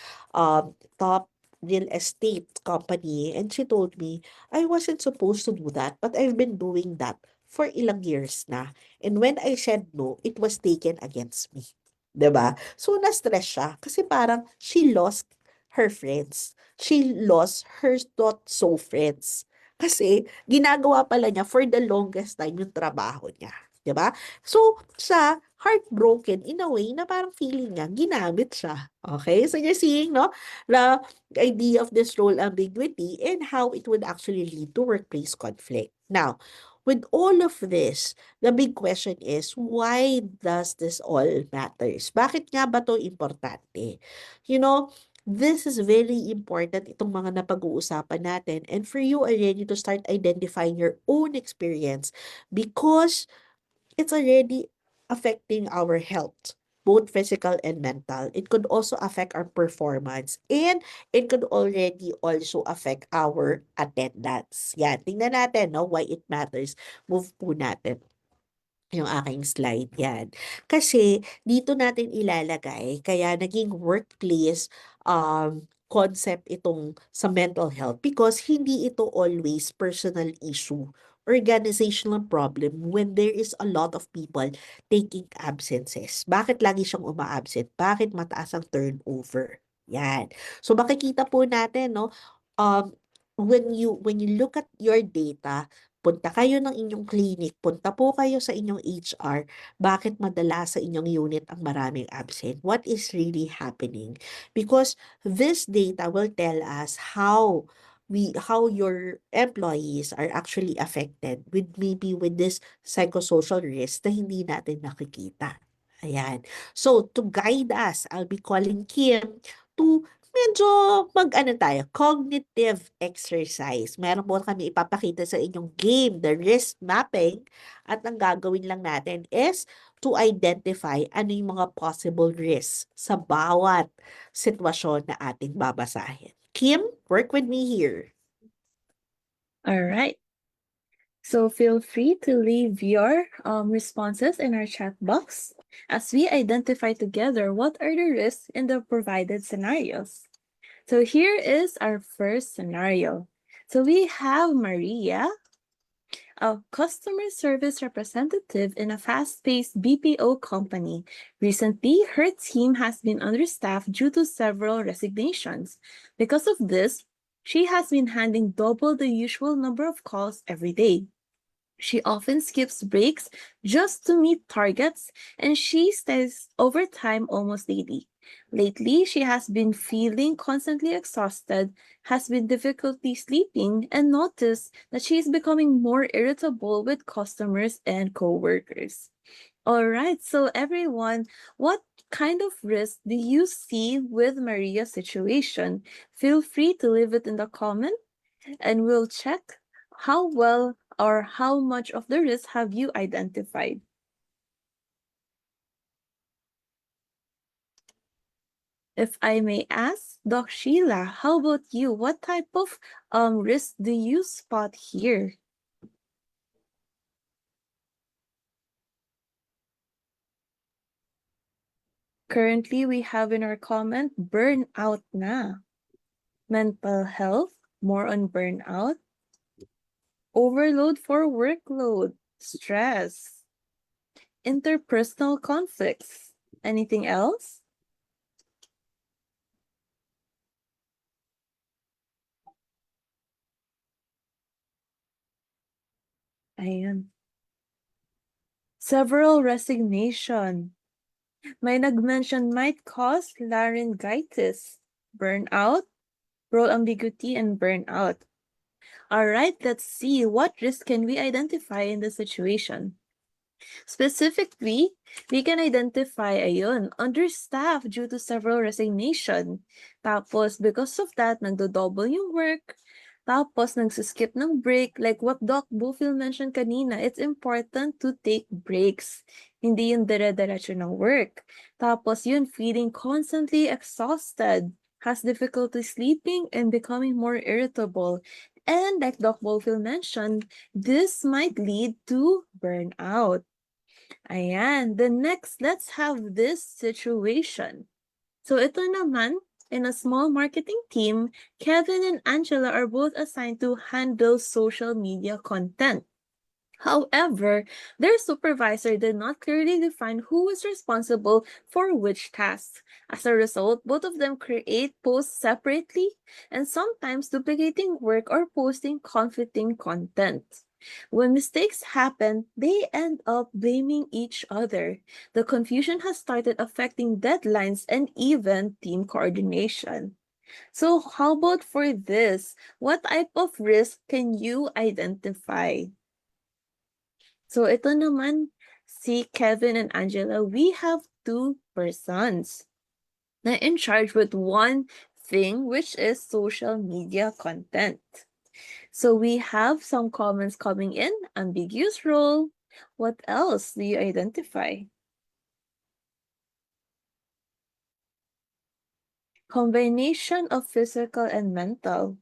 top real estate company and she told me, I wasn't supposed to do that, but I've been doing that for ilang years na. And when I said no, it was taken against me. 'Di ba? So, na-stress siya kasi parang she lost her friends. She lost her not so friends. Kasi ginagawa pala niya for the longest time yung trabaho niya. 'Di ba? So, siya heartbroken in a way na parang feeling niya ginamit siya. Okay? So, you're seeing, no? The idea of this role ambiguity and how it would actually lead to workplace conflict. Now, with all of this, the big question is, why does this all matters? Bakit nga ba to importante? You know, this is very important itong mga napag-uusapan natin and for you already to start identifying your own experience because it's already affecting our health, both physical and mental. It could also affect our performance and it could already also affect our attendance. Yan, tingnan natin no, why it matters. Move po natin yung aking slide yan. Kasi dito natin ilalagay, kaya naging workplace concept itong sa mental health because hindi ito always personal issue, organizational problem when there is a lot of people taking absences. Bakit lagi siyang uma-absent? Bakit mataas ang turnover? Yan. So makikita po natin no, um, when you look at your data, punta kayo ng inyong clinic, punta po kayo sa inyong HR, bakit madalas sa inyong unit ang maraming absent? What is really happening? Because this data will tell us how your employees are actually affected with maybe with this psychosocial risk na hindi natin nakikita. Ayan. So, to guide us, I'll be calling Kim to medyo mag-ano tayo, cognitive exercise. Meron po kami ipapakita sa inyong game, the risk mapping. At ang gagawin lang natin is to identify ano yung mga possible risks sa bawat sitwasyon na ating babasahin. Kim, work with me here. All right. So feel free to leave your responses in our chat box as we identify together what are the risks in the provided scenarios. So here is our first scenario. So we have Maria, a customer service representative in a fast-paced BPO company. Recently, her team has been understaffed due to several resignations. Because of this, she has been handling double the usual number of calls every day. She often skips breaks just to meet targets, and she stays overtime almost daily. Lately, she has been feeling constantly exhausted, has been difficulty sleeping, and noticed that she is becoming more irritable with customers and coworkers. All right, so everyone, what kind of risk do you see with Maria's situation? Feel free to leave it in the comment and we'll check how well or how much of the risk have you identified. If I may ask, Doc Sheila, how about you? What type of risk do you spot here? Currently, we have in our comment, burnout na. Mental health, more on burnout. overload for workload, stress, interpersonal conflicts. Anything else? Ayan. Several resignation. May nag-mention might cause laryngitis, burnout, role ambiguity, and burnout. All right, let's see what risk can we identify in the situation. Specifically, we can identify ayun, understaffed due to several resignation. Tapos, because of that, nagdo-double yung work. Tapos, nagsiskip ng break. Like what Doc Bufill mentioned kanina, it's important to take breaks. Hindi yung dire-diretso ng work. Tapos, yun, feeling constantly exhausted, has difficulty sleeping, and becoming more irritable. And like Doc Bufill mentioned, this might lead to burnout. Ayan. The next, let's have this situation. So ito naman, in a small marketing team, Kevin and Angela are both assigned to handle social media content. However, their supervisor did not clearly define who was responsible for which task. As a result, both of them create posts separately and sometimes duplicating work or posting conflicting content. When mistakes happen, they end up blaming each other. The confusion has started affecting deadlines and even team coordination. So, how about for this? What type of risk can you identify? So, ito naman, si Kevin and Angela, we have two persons na in charge with one thing, which is social media content. So we have some comments coming in. Ambiguous role. What else do you identify? Combination of physical and mental.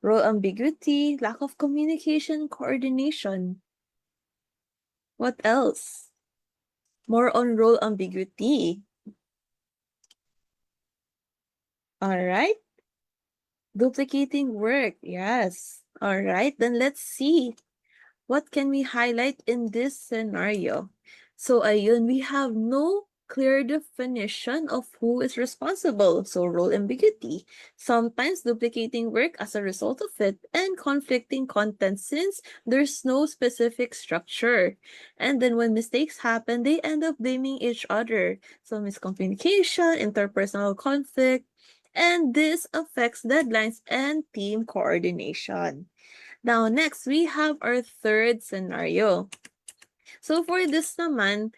Role ambiguity, lack of communication, coordination. What else? More on role ambiguity. All right. Duplicating work. Yes. All right. Then let's see. What can we highlight in this scenario? So ayun, we have no clear definition of who is responsible. So role ambiguity, sometimes duplicating work as a result of it, and conflicting content since there's no specific structure. And then when mistakes happen, they end up blaming each other. So miscommunication, interpersonal conflict, and this affects deadlines and team coordination. Now, next, we have our third scenario. So for this naman,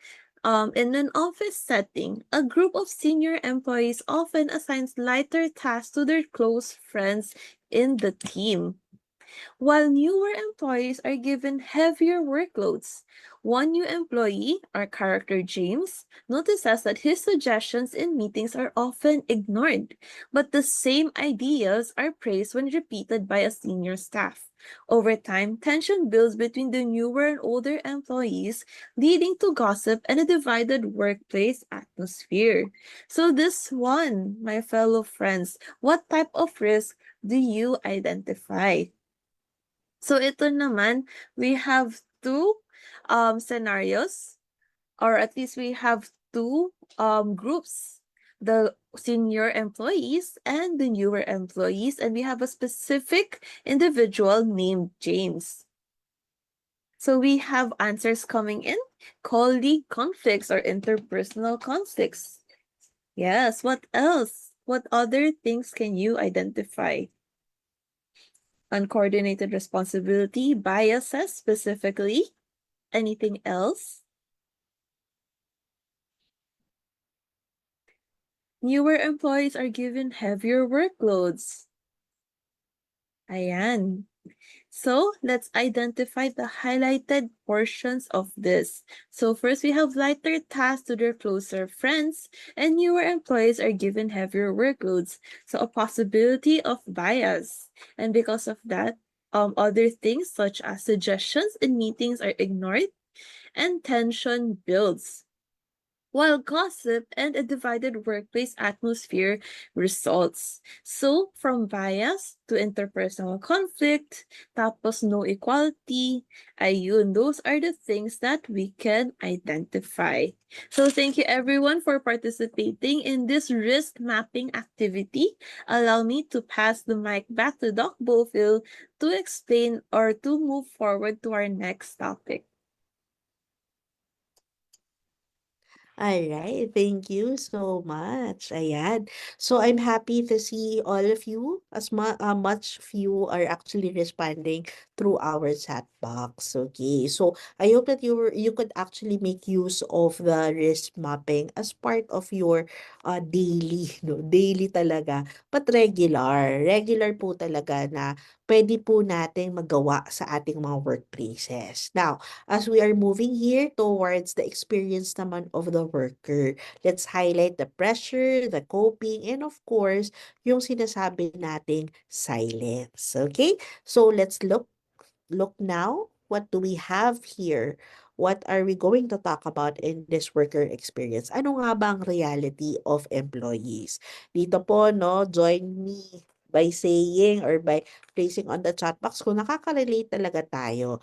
in an office setting, a group of senior employees often assigns lighter tasks to their close friends in the team, while newer employees are given heavier workloads. One new employee, our character James, notices that his suggestions in meetings are often ignored, but the same ideas are praised when repeated by a senior staff. Over time, tension builds between the newer and older employees, leading to gossip and a divided workplace atmosphere. So this one, my fellow friends, what type of risk do you identify? So ito naman, we have two scenarios, or at least we have two groups, the senior employees and the newer employees, and we have a specific individual named James. So we have answers coming in, colleague conflicts or interpersonal conflicts. Yes, what else? What other things can you identify? Uncoordinated responsibility, biases specifically. Anything else? Newer employees are given heavier workloads. Ayan. So, let's identify the highlighted portions of this. So first, we have lighter tasks to their closer friends, and newer employees are given heavier workloads. So a possibility of bias. And because of that, other things such as suggestions in meetings are ignored, and tension builds. while gossip and a divided workplace atmosphere results. So, from bias to interpersonal conflict, tapos no equality, ayun, those are the things that we can identify. So, thank you everyone for participating in this risk mapping activity. Allow me to pass the mic back to Doc Bofil to explain or to move forward to our next topic. Alright, thank you so much. Ayan. So I'm happy to see all of you, as much of you are actually responding through our chat box. Okay. So I hope that you could actually make use of the risk mapping as part of your daily, no? Daily talaga, but regular. Regular po talaga na pwede po nating magawa sa ating mga workplaces. Now, as we are moving here towards the experience naman of the worker, let's highlight the pressure, the coping, and of course, yung sinasabi nating silence. Okay? So let's look now. What do we have here? What are we going to talk about in this worker experience? Ano nga ba ang reality of employees? Dito po, no, join me by saying or by placing on the chat box kung nakaka-relate talaga tayo.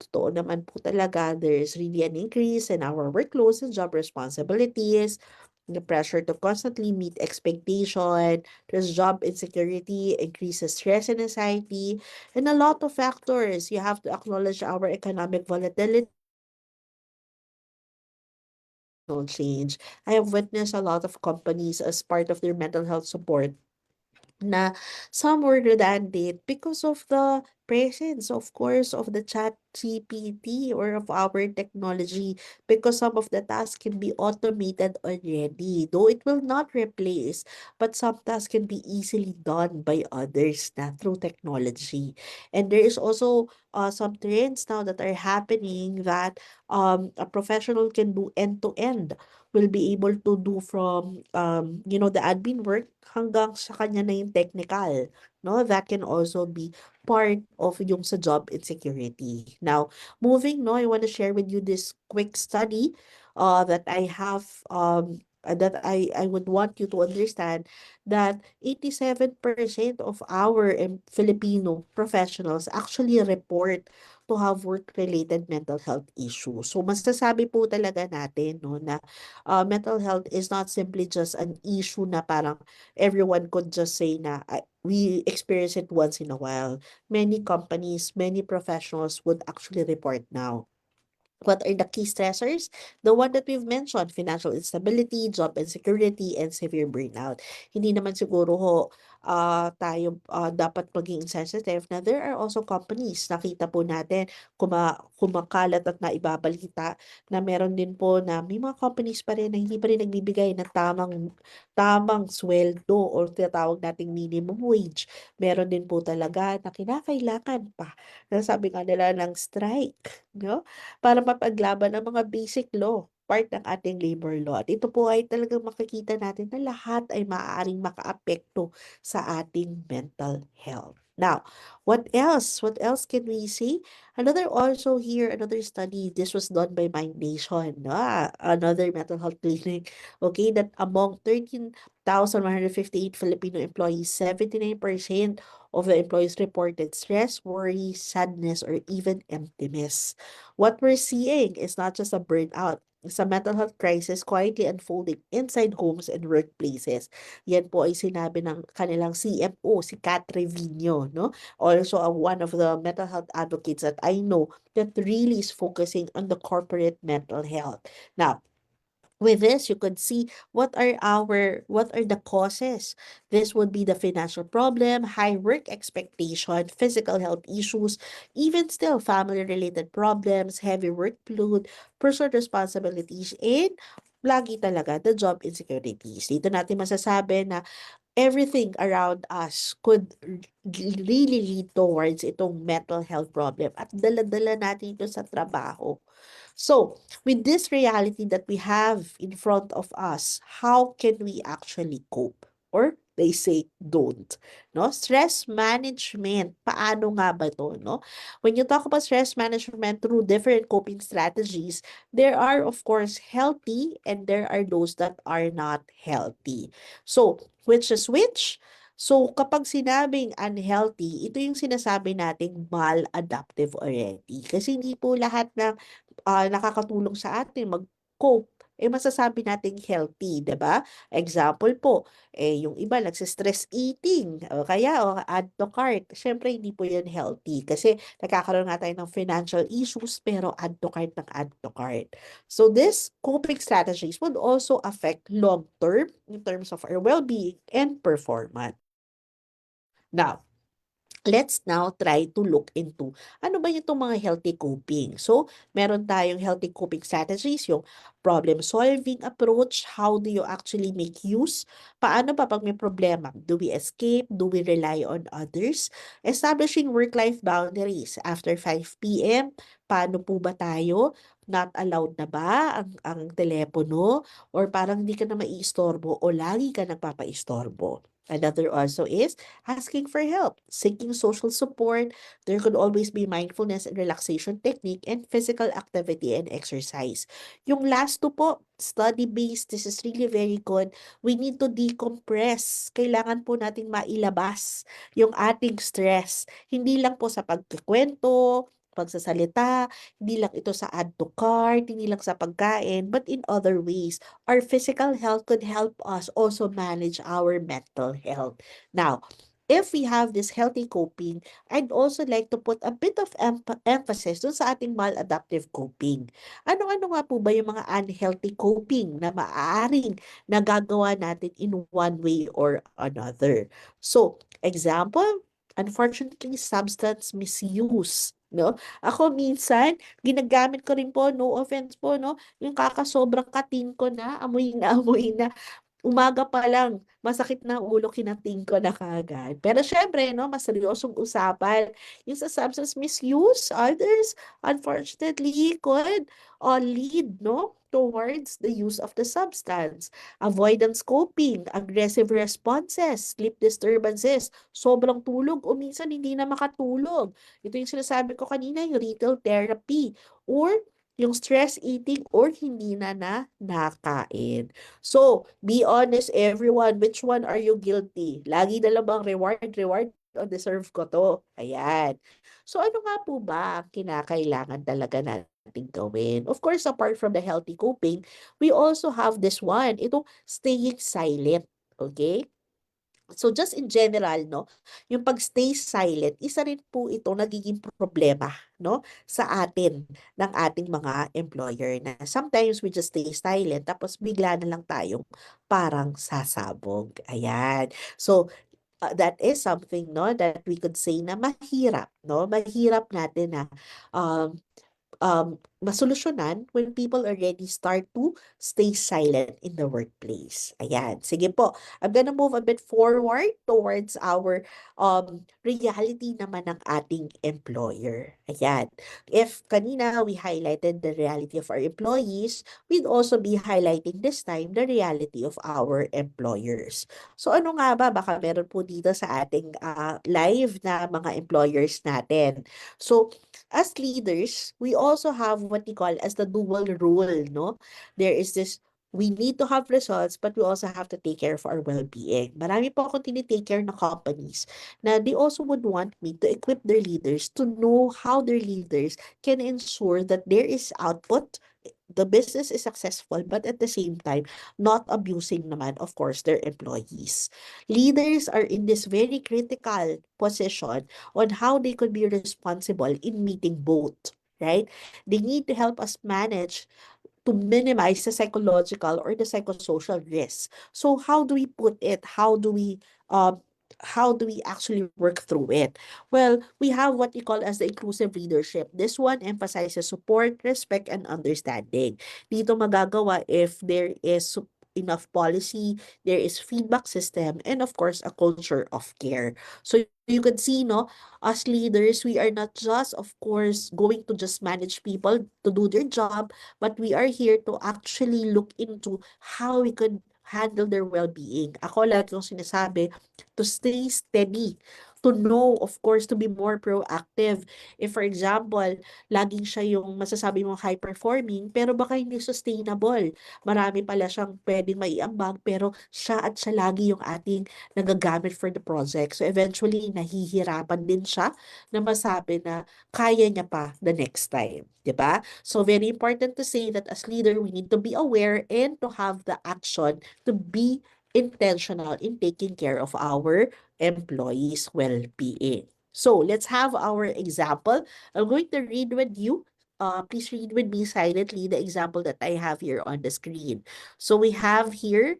Totoo naman po talaga, there's really an increase in our workloads and job responsibilities, the pressure to constantly meet expectation, there's job insecurity, increases stress and anxiety, and a lot of factors. You have to acknowledge our economic volatility, change. I have witnessed a lot of companies as part of their mental health support na some were redundant because of the presence, of course, of the chat GPT or of our technology, because some of the tasks can be automated already, though it will not replace, but some tasks can be easily done by others na through technology. And there is also some trends now that are happening that a professional can do end to end, will be able to do from the admin work hanggang sa kanya na yung technical, no? That can also be part of yung sa job insecurity. Now, moving, no, I want to share with you this quick study that I have that I would want you to understand that 87% of our Filipino professionals actually report to have work-related mental health issues. So masasabi po talaga natin, no, na mental health is not simply just an issue na parang everyone could just say na we experience it once in a while. Many companies, many professionals would actually report now. What are the key stressors? The one that we've mentioned, financial instability, job insecurity, and severe burnout. Hindi naman siguro ho tayo dapat maging sensitive na there are also companies, nakita po natin, kumakalat at naibabalita na meron din po na may mga companies pa rin na hindi pa rin nagbibigay ng tamang sweldo or tinatawag nating minimum wage. Meron din po talaga na kinakailangan pa na sabi nga nila ng strike, no? Para mapaglaban ang mga basic law, part ng ating labor law. At ito po ay talagang makikita natin na lahat ay maaaring makaapekto sa ating mental health. Now, what else? What else can we see? Another study, this was done by Mind Nation, no? Another mental health clinic, okay, that among 13,158 Filipino employees, 79% of the employees reported stress, worry, sadness, or even emptiness. What we're seeing is not just a burnout, it's a mental health crisis quietly unfolding inside homes and workplaces. Yan po ay sinabi ng kanilang CMO, si Kat Trevino, no? Also, one of the mental health advocates that I know that really is focusing on the corporate mental health. Now, with this, you could see what are the causes. This would be the financial problem, high work expectation, physical health issues, even still family related problems, heavy workload, personal responsibilities, and lagi talaga the job insecurities. Dito natin masasabi na everything around us could really lead towards itong mental health problem at dala-dala natin ito sa trabaho. So, with this reality that we have in front of us, how can we actually cope? Or they say don't. No? Stress management, paano nga ba to? No? When you talk about stress management through different coping strategies, there are of course healthy and there are those that are not healthy. So, which is which? So, kapag sinabing unhealthy, ito yung sinasabi nating maladaptive already. Kasi hindi po lahat ng nakakatulong sa atin mag-cope, masasabi nating healthy, 'di ba? Example po, yung iba nagse-stress eating, o kaya add to cart. Siyempre, hindi po yan healthy kasi nagkakaroon nga tayo ng financial issues pero add to cart ng add to cart. So, this coping strategies would also affect long-term in terms of our well-being and performance. Now, let's now try to look into ano ba itong mga healthy coping. So, meron tayong healthy coping strategies, yung problem-solving approach. How do you actually make use? Paano pa pag may problema? Do we escape? Do we rely on others? Establishing work-life boundaries. After 5 p.m., paano po ba tayo? Not allowed na ba ang telepono? Or parang hindi ka na maiistorbo o lagi ka nagpapaistorbo? Another also is asking for help, seeking social support. There could always be mindfulness and relaxation technique and physical activity and exercise. Yung last two po, study-based, this is really very good. We need to decompress. Kailangan po nating mailabas yung ating stress. Hindi lang po sa pagkikwento, pagsasalita, hindi lang ito sa add to cart, hindi lang sa pagkain, but in other ways. Our physical health could help us also manage our mental health. Now, if we have this healthy coping, I'd also like to put a bit of emphasis dun sa ating maladaptive coping. Ano-ano nga po ba yung mga unhealthy coping na maaaring nagagawa natin in one way or another? So, example, unfortunately, substance misuse. No? Ako minsan, ginagamit ko rin po, no offense po, no? Yung kakasobrang kating ko na, amoy na, umaga pa lang, masakit na ulo, kinating ko na kaagad. Pero syempre, no, mas seryosong usapan. Yung sa substance misuse, others, unfortunately, could lead, no, towards the use of the substance. Avoidance coping, aggressive responses, sleep disturbances, sobrang tulog o minsan hindi na makatulog. Ito yung sinasabi ko kanina, yung retail therapy or yung stress eating or hindi na nakain. So, be honest everyone, which one are you guilty? Lagi na lang bang reward, o deserve ko to? Ayan. So, ano nga po ba ang kinakailangan talaga natin gawin? Of course, apart from the healthy coping, we also have this one, itong staying silent. Okay? So just in general, no, yung pag-stay silent, isa rin po ito nagiging problema, no, sa atin ng ating mga employer na sometimes we just stay silent tapos bigla na lang tayong parang sasabog. Ayan. So that is something, no, that we could say na mahirap, no? Mahirap natin na um masolusyonan when people already start to stay silent in the workplace. Ayan. Sige po. I'm gonna move a bit forward towards our reality naman ng ating employer. Ayan. If kanina we highlighted the reality of our employees, we'd also be highlighting this time the reality of our employers. So ano nga ba? Baka meron po dito sa ating live na mga employers natin. So, as leaders, we also have what we call as the dual role, no? There is this, we need to have results, but we also have to take care of our well-being. Marami po akong tinitake care na companies na they also would want me to equip their leaders to know how their leaders can ensure that there is output, the business is successful, but at the same time, not abusing naman, of course, their employees. Leaders are in this very critical position on how they could be responsible in meeting both, right? They need to help us manage to minimize the psychological or the psychosocial risk. So how do we put it? How do we actually work through it? Well, we have what we call as the inclusive leadership. This one emphasizes support, respect, and understanding. Dito magagawa if there is enough policy, there is feedback system, and of course, a culture of care. So you could see, no, as leaders, we are not just, of course, going to just manage people to do their job, but we are here to actually look into how we could handle their well-being. Ako lagi kong sinasabi, to stay steady, to know, of course, to be more proactive. If, for example, laging siya yung masasabi mong high-performing, pero baka hindi sustainable. Marami pala siyang pwedeng maiambag, pero siya lagi yung ating nagagamit for the project. So, eventually, nahihirapan din siya na masabi na kaya niya pa the next time. 'Di ba? So, very important to say that as leader, we need to be aware and to have the action to be intentional in taking care of our employees' well-being. So, let's have our example. I'm going to read with you. Please read with me silently the example that I have here on the screen. So, we have here,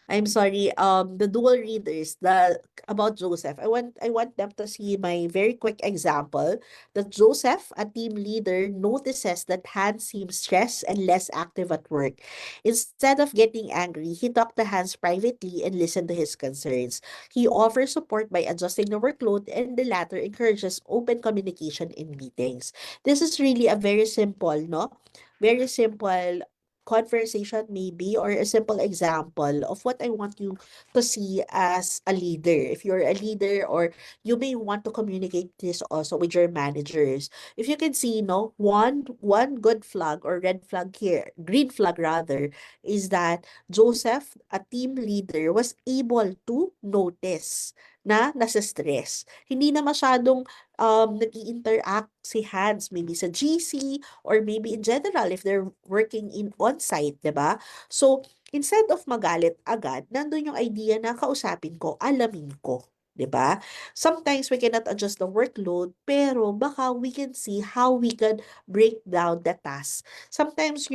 I'm sorry, the dual readers, the about Joseph. I want them to see my very quick example that Joseph, a team leader, notices that Hans seems stressed and less active at work. Instead of getting angry, he talked to Hans privately and listened to his concerns. He offers support by adjusting the workload, and the latter encourages open communication in meetings. This is really a very simple, no? Very simple conversation maybe, or a simple example of what I want you to see as a leader. If you're a leader, or you may want to communicate this also with your managers. If you can see, no, one good flag or red flag here, green flag rather, is that Joseph, a team leader, was able to notice na nasa stress. Hindi na masyadong nag-interact si Hans, maybe sa GC, or maybe in general if they're working in on-site, 'di ba? So, instead of magalit agad, nandun yung idea na kausapin ko, alamin ko, 'di ba? Sometimes we cannot adjust the workload, pero baka we can see how we can break down the task. Sometimes,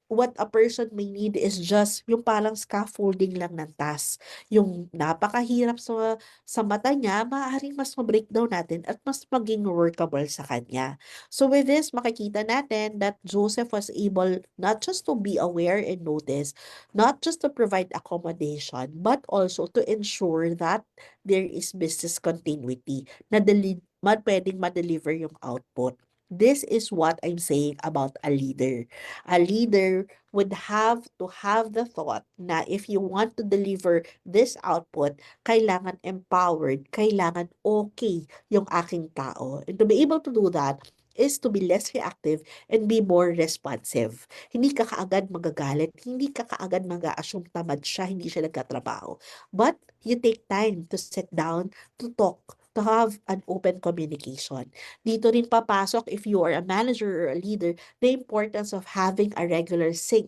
what a person may need is just yung parang scaffolding lang ng task. Yung napakahirap sa mata niya, maaaring mas ma-breakdown natin at mas maging workable sa kanya. So with this, makikita natin that Joseph was able not just to be aware and notice, not just to provide accommodation, but also to ensure that there is business continuity na pwedeng ma-deliver yung output. This is what I'm saying about a leader. A leader would have to have the thought na if you want to deliver this output, kailangan empowered, kailangan okay yung aking tao. And to be able to do that is to be less reactive and be more responsive. Hindi ka kaagad magagalit, hindi ka kaagad mag-a-assume tamad siya, hindi siya nagkatrabaho. But you take time to sit down, to talk, to have an open communication. Dito rin papasok, if you are a manager or a leader, the importance of having a regular sync.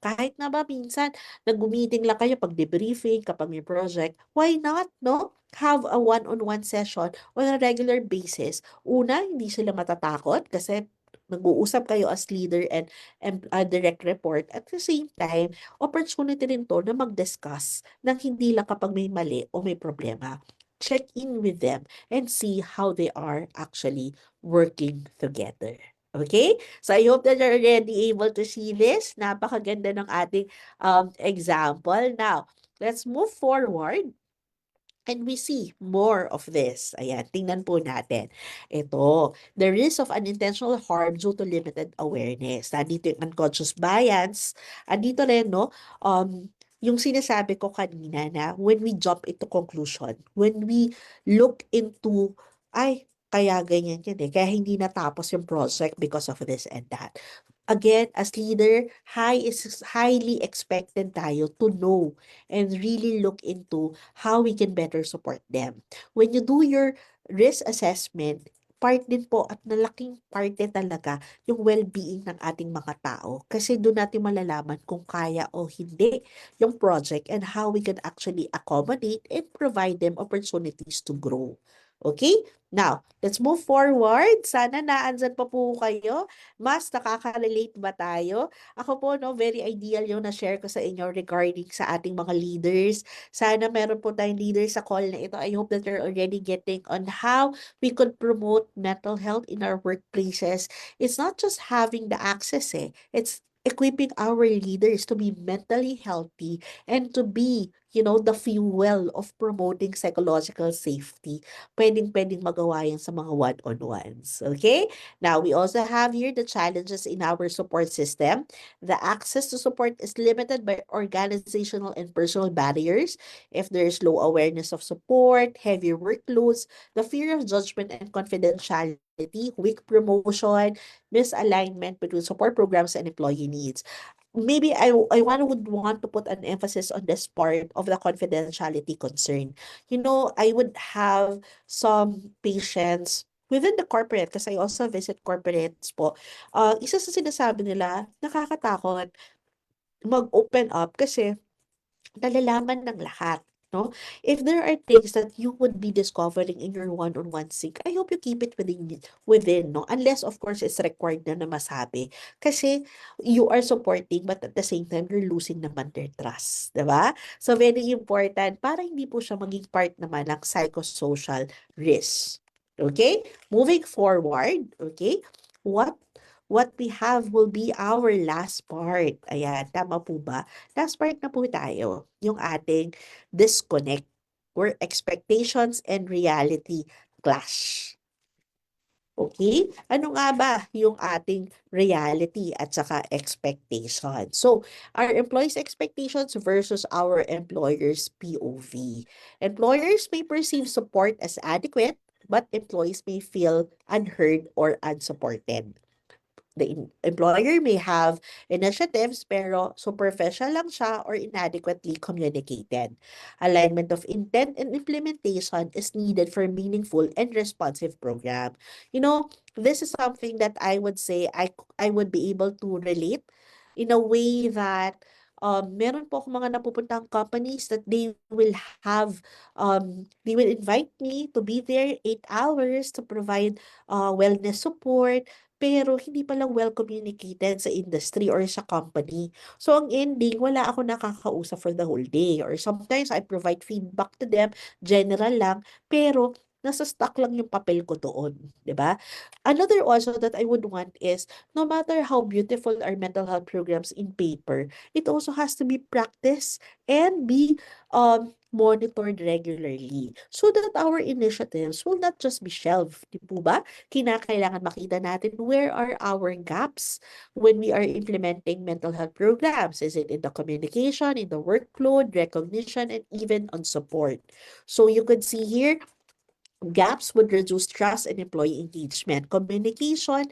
Kahit na ba minsan, nag-meeting lang kayo pag debriefing, kapag may project, why not, no? Have a one-on-one session on a regular basis. Una, hindi sila matatakot kasi nag-uusap kayo as leader and direct report. At the same time, opportunity rin to na mag-discuss ng hindi lang kapag may mali o may problema. Check in with them and see how they are actually working together. Okay? So I hope that you're already able to see this. Napakaganda ng ating example. Now, let's move forward. And we see more of this. Ayan, tingnan po natin. Ito, the risk of unintentional harm due to limited awareness. Nandito yung unconscious bias. Andito rin, no, yung sinasabi ko kanina na when we jump into conclusion, when we look into, ay, kaya ganyan yan eh, kaya hindi natapos yung project because of this and that. Again, as leader, highly expected tayo to know and really look into how we can better support them. When you do your risk assessment, part din po at nalaking parte talaga yung well-being ng ating mga tao. Kasi doon natin malalaman kung kaya o hindi yung project and how we can actually accommodate and provide them opportunities to grow. Okay? Now, let's move forward. Sana naandyan pa po kayo. Mas nakaka-relate ba tayo? Ako po, no, very ideal yung na-share ko sa inyo regarding sa ating mga leaders. Sana meron po tayong leaders sa call na ito. I hope that you're already getting on how we could promote mental health in our workplaces. It's not just having the access, eh. It's equipping our leaders to be mentally healthy and to be, the fuel of promoting psychological safety. Pwedeng-pwedeng magawa yan sa mga one-on-ones. Okay? Now, we also have here the challenges in our support system. The access to support is limited by organizational and personal barriers. If there is low awareness of support, heavy workloads, the fear of judgment and confidentiality, weak promotion, misalignment between support programs and employee needs. Maybe would want to put an emphasis on this part of the confidentiality concern. I would have some patients within the corporate, kasi I also visit corporates po. Isa sa sinasabi nila, nakakatakot mag-open up kasi nalalaman ng lahat, no? If there are things that you would be discovering in your one-on-one sync, I hope you keep it within, no? Unless, of course, it's required na masabi. Kasi you are supporting, but at the same time, you're losing naman their trust, diba? So, very important para hindi po siya maging part naman ng psychosocial risk. Okay? Moving forward, okay? What we have will be our last part. Ayan, tama po ba? Last part na po tayo, yung ating disconnect, where expectations and reality clash. Okay? Ano nga ba yung ating reality at saka expectation? So, our employees' expectations versus our employers' POV. Employers may perceive support as adequate, but employees may feel unheard or unsupported. The employer may have initiatives pero superficial lang siya or inadequately communicated. Alignment of intent and implementation is needed for meaningful and responsive program. This is something that I would say I would be able to relate in a way that meron po akong mga napupuntang companies that they will invite me to be there 8 hours to provide wellness support, pero hindi palang well communicated sa industry or sa company. So, ang ending, wala ako nakakausap for the whole day. Or sometimes, I provide feedback to them, general lang, pero nasa stuck lang yung papel ko doon. 'Di ba? Another also that I would want is, no matter how beautiful our mental health programs in paper, it also has to be practiced and be monitored regularly so that our initiatives will not just be shelved. Di po ba? Kinakailangan makita natin where are our gaps when we are implementing mental health programs. Is it in the communication, in the workload, recognition, and even on support? So you could see here, gaps would reduce trust and employee engagement. Communication,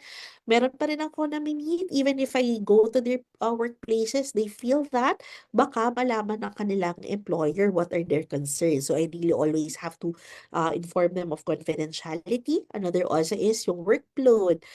meron pa rin ako namimit. Even if I go to their workplaces, they feel that baka malaman ng kanilang employer what are their concerns. So I really always have to inform them of confidentiality. Another also is yung workload.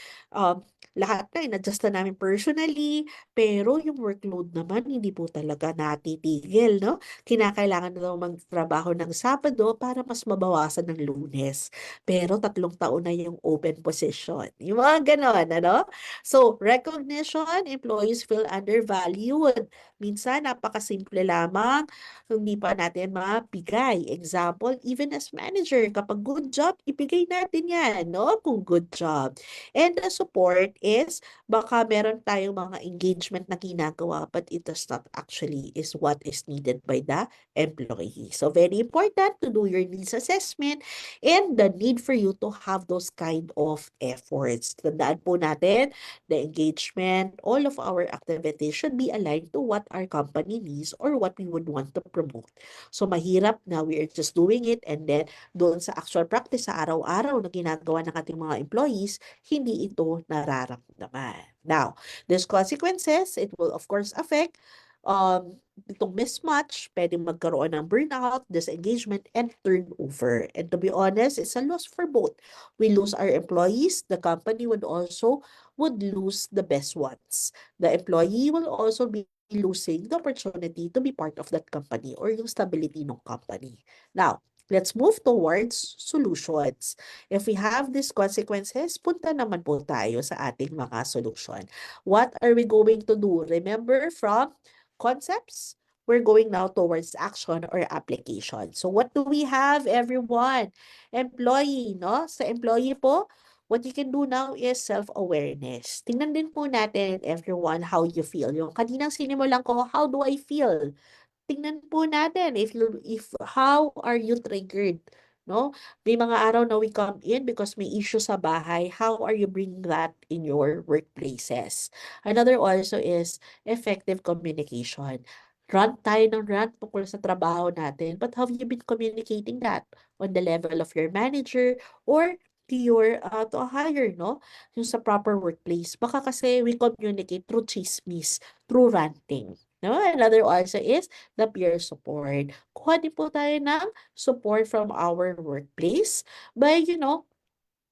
Lahat na in-adjust na namin personally, pero yung workload naman hindi po talaga natitigil, no? Kinakailangan na daw magtrabaho ng Sabado para mas mabawasan ng Lunes. Pero 3 taon na yung open position. Yung mga ganon, ano? So, recognition, employees feel undervalued. Minsan, napakasimple lamang, hindi pa natin mapigay. Example, even as manager, kapag good job, ibigay natin yan, no? Kung good job. And the support is, baka meron tayong mga engagement na ginagawa, but it does not actually is what is needed by the employee. So, very important to do your needs assessment and the need for you to have those kind of efforts. Tandaan po natin, the engagement, all of our activities should be aligned to what our company needs or what we would want to promote. So, mahirap na we are just doing it and then doon sa actual practice sa araw-araw na ginagawa ng ating mga employees, hindi ito nararamdaman. Now, these consequences, it will of course affect itong mismatch, pwedeng magkaroon ng burnout, disengagement, and turnover. And to be honest, it's a loss for both. We lose our employees, the company would lose the best ones. The employee will also be losing the opportunity to be part of that company or yung stability ng company. Now, let's move towards solutions. If we have these consequences, punta naman po tayo sa ating mga solution. What are we going to do? Remember, from concepts, we're going now towards action or application. So what do we have, everyone? Employee, no? Sa employee po, what you can do now is self-awareness. Tingnan din po natin, everyone, how you feel. Yung kaninang sinimulan ko, how do I feel? tingnan po natin if how are you triggered, no? May mga araw na we come in because may issue sa bahay. How are you bringing that in your workplaces? Another also is effective communication. Rant tayo ng rant tungkol sa trabaho natin, but have you been communicating that on the level of your manager or to a higher, no? Yung sa proper workplace. Baka kasi we communicate through chismis, through ranting. No? Another also is the peer support. Kuha din po tayo ng support from our workplace by,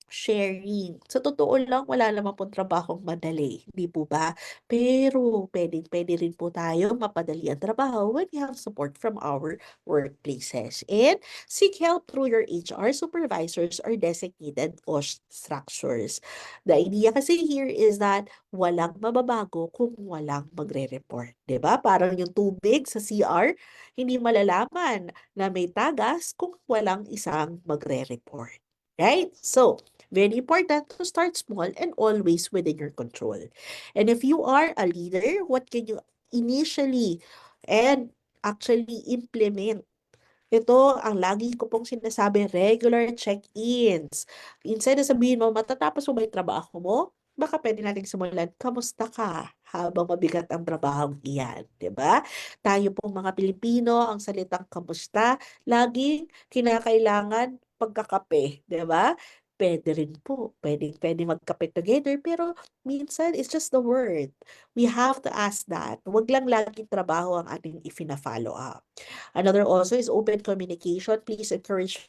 sharing. Sa totoo lang, wala naman pong trabahong madali, hindi po ba? Pero pwede rin po tayo mapadali ang trabaho when we have support from our workplaces. And seek help through your HR supervisors or designated OSH structures. The idea kasi here is that walang mababago kung walang magre-report. 'Di ba? Parang yung tubig sa CR, hindi malalaman na may tagas kung walang isang magre-report. Right? So, very important to start small and always within your control. And if you are a leader, what can you initially and actually implement? Ito ang lagi ko pong sinasabi, regular check-ins. Instead na sabihin mo, matatapos mo ba yung trabaho mo? Baka pwede nating simulan, kamusta ka habang mabigat ang trabahong iyan, 'di ba? Tayo pong mga Pilipino, ang salitang kamusta, laging kinakailangan pagkakape, 'di ba? Pwede rin po, pwede magkape together, pero minsan it's just the word. We have to ask that. Huwag lang laging trabaho ang ating ifina-follow up. Another also is open communication. Please encourage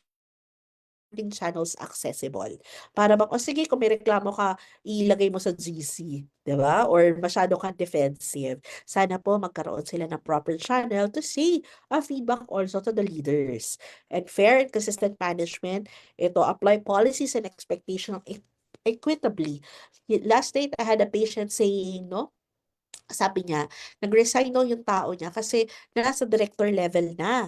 channels accessible. Para bang, o sige, kung may reklamo ka, ilagay mo sa GC, di ba? Or masyado kang defensive. Sana po magkaroon sila ng proper channel to say a feedback also to the leaders. And fair and consistent management, ito, apply policies and expectation equitably. Last night, I had a patient saying, no, sabi niya, nag-resign daw yung tao niya kasi nasa director level na.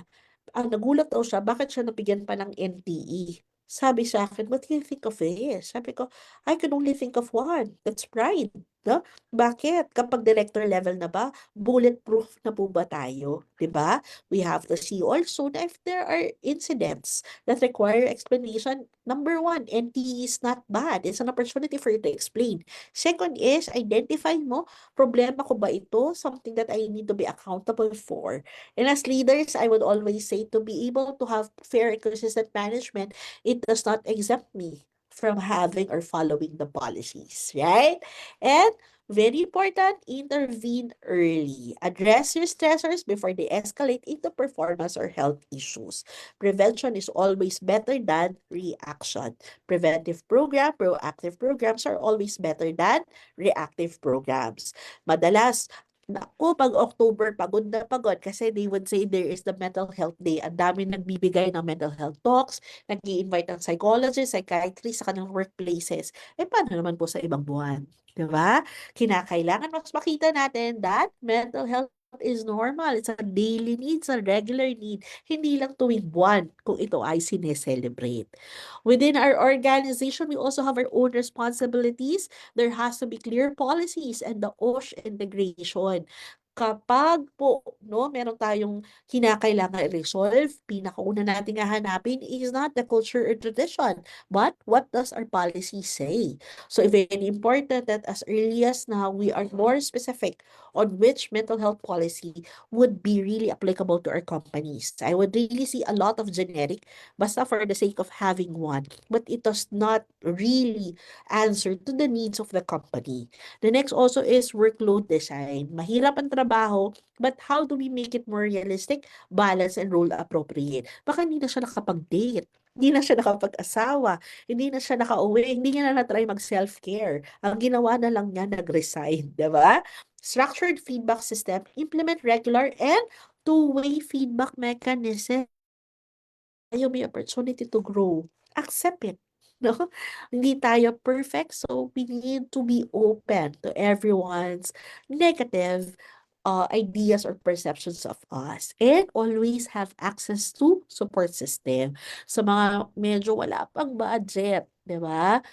Nagulat daw siya, bakit siya nabigyan pa ng NTE? Sabi sa akin, what do you think of this? Sabi ko, I can only think of one. That's pride. No? Bakit? Kapag director level na ba, bulletproof na po ba tayo? 'Di ba? We have to see also na if there are incidents that require explanation. Number one, NTE is not bad. It's an opportunity for you to explain. Second is, identify mo, problema ko ba ito? Something that I need to be accountable for. And as leaders, I would always say to be able to have fair and consistent management, it does not exempt me from having or following the policies, right? And very important, intervene early. Address your stressors before they escalate into performance or health issues. Prevention is always better than reaction. Preventive program, proactive programs are always better than reactive programs. Madalas, naku, pag October, pagod na pagod kasi they would say there is the mental health day. Ang dami nagbibigay ng mental health talks, nag-i-invite ng psychologists, psychiatrists sa kanilang workplaces. Paano naman po sa ibang buwan? Diba? Kinakailangan mas makita natin that mental health is normal. It's a daily need, it's a regular need. Hindi lang tuwing buwan kung ito ay sineselebrate. Within our organization, we also have our own responsibilities. There has to be clear policies and the OSH integration. Kapag po, no, meron tayong kinakailangan i-resolve, pinakauna natin hahanapin is not the culture or tradition, but what does our policy say? So, very important that as early as now, we are more specific on which mental health policy would be really applicable to our companies. I would really see a lot of generic, basta for the sake of having one, but it does not really answer to the needs of the company. The next also is workload design. Mahirap ang trabaho, but how do we make it more realistic, balanced, and role appropriate? Baka hindi na siya nakapag-date. Hindi na siya nakapag-asawa. Hindi na siya nakauwi. Hindi niya na na-try mag-self-care. Ang ginawa na lang niya, nag-resign. Diba? Structured feedback system, implement regular and two-way feedback mechanism. Tayo may opportunity to grow. Accept it. No? Hindi tayo perfect, so we need to be open to everyone's negative ideas or perceptions of us. And always have access to support system. Sa mga medyo wala pang budget, di ba?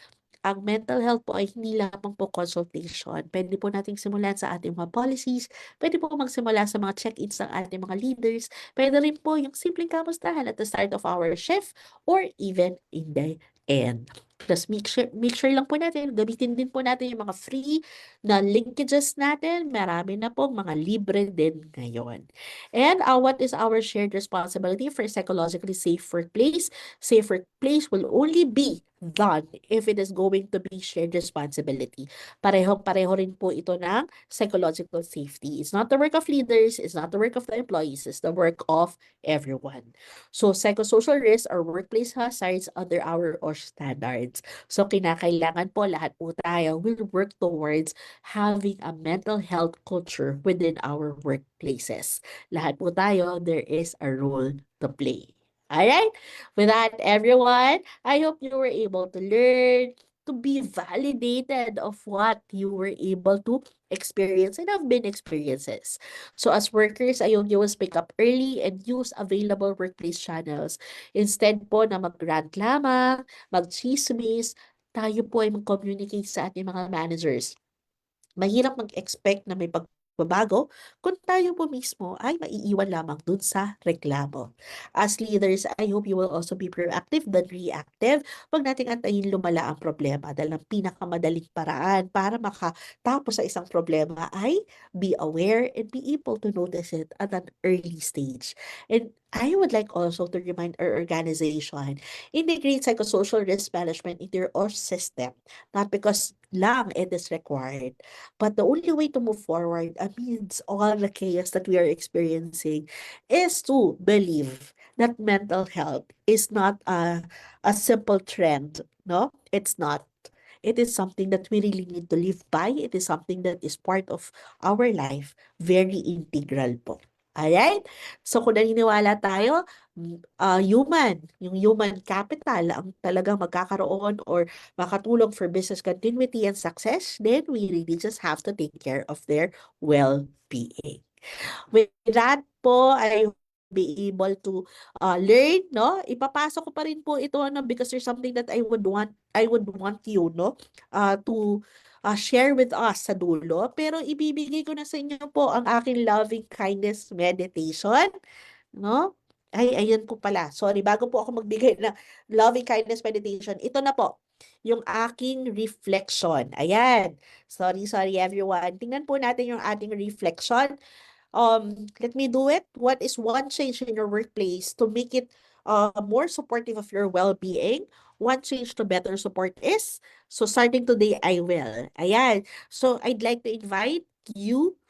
ang mental health po ay hindi lamang po consultation. Pwede po nating simulan sa ating mga policies, pwede po magsimula sa mga check-ins ng ating mga leaders, pwede rin po yung simpleng kamustahan at the start of our shift or even in the end. Plus, make sure lang po natin, gamitin din po natin yung mga free na linkages natin. Marami na po mga libre din ngayon. And what is our shared responsibility for psychologically safe workplace? Safe workplace will only be done if it is going to be shared responsibility. Pareho-pareho rin po ito ng psychological safety. It's not the work of leaders, it's not the work of the employees, it's the work of everyone. So, psychosocial risks or workplace hazards under our OSH standards. So, kinakailangan po lahat po tayo will work towards having a mental health culture within our workplaces. Lahat po tayo, there is a role to play. Alright? With that, everyone, I hope you were able to learn, to be validated of what you were able to experience and have been experiences. So as workers, I hope you will speak up early and use available workplace channels. Instead po na mag-rant lamang, mag-chismis, tayo po ay mag-communicate sa ating mga managers. Mahirap mag-expect na may pagbabago kung tayo po mismo ay maiiwan lamang dun sa reklamo. As leaders, I hope you will also be proactive than reactive. Huwag nating antayin lumala ang problema dahil ang pinakamadaling paraan para makatapos sa isang problema ay be aware and be able to notice it at an early stage. And I would like also to remind our organization, integrate psychosocial risk management into your OSH system, not because lang it is required, but the only way to move forward amidst all the chaos that we are experiencing is to believe that mental health is not a simple trend, no? It's not. It is something that we really need to live by. It is something that is part of our life, very integral po. Alright? So kung naniniwala tayo, yung human capital ang talagang magkakaroon or makatulong for business continuity and success, then we really just have to take care of their well-being. With that po, I be able to learn, no? Ipapasok ko pa rin po ito, no? Because there's something that I would want you, no? To share with us sa dulo. Pero ibibigay ko na sa inyo po ang aking loving kindness meditation, no? Ay, ayan po pala. Sorry, bago po ako magbigay ng loving kindness meditation, ito na po, yung aking reflection. Ayan. Sorry everyone. Tingnan po natin yung ating reflection. Let me do it. What is one change in your workplace to make it more supportive of your well-being? One change to better support is, so starting today, I will. Ayan. So, I'd like to invite you,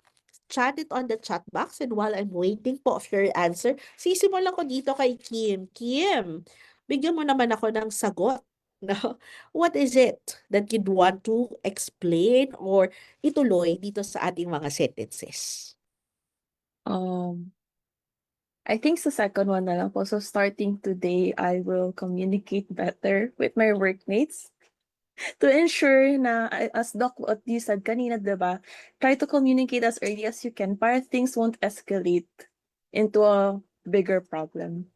chat it on the chat box, and while I'm waiting po of your answer, sisimulan ko dito kay Kim. Kim, bigyan mo naman ako ng sagot. No? What is it that you'd want to explain or ituloy dito sa ating mga sentences? I think sa second one na lang po. So starting today, I will communicate better with my workmates to ensure na, as Doc, what you said kanina, diba? Try to communicate as early as you can para things won't escalate into a bigger problem.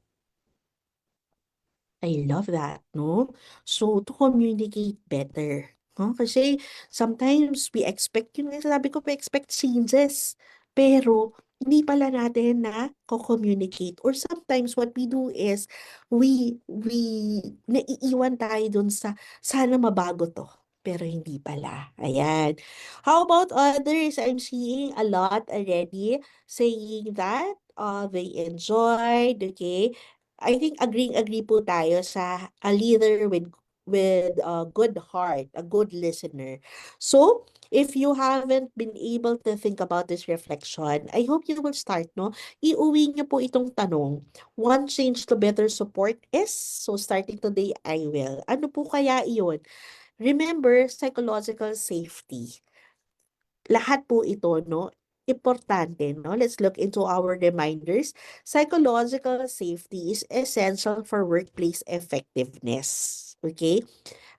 I love that, no? So, to communicate better, no? Kasi sometimes we expect, yung sabi ko, we expect changes, pero hindi pala natin na communicate. Or sometimes what we do is, we naiiwan tayo dun sa, sana mabago to. Pero hindi pala. Ayan. How about others? I'm seeing a lot already saying that they enjoyed, okay? I think agree po tayo sa a leader with a good heart, a good listener. So, if you haven't been able to think about this reflection, I hope you will start, no? Iuwi niyo po itong tanong. One change to better support is, so starting today, I will. Ano po kaya iyon? Remember, psychological safety. Lahat po ito, no? Importante, no? Let's look into our reminders. Psychological safety is essential for workplace effectiveness. Okay?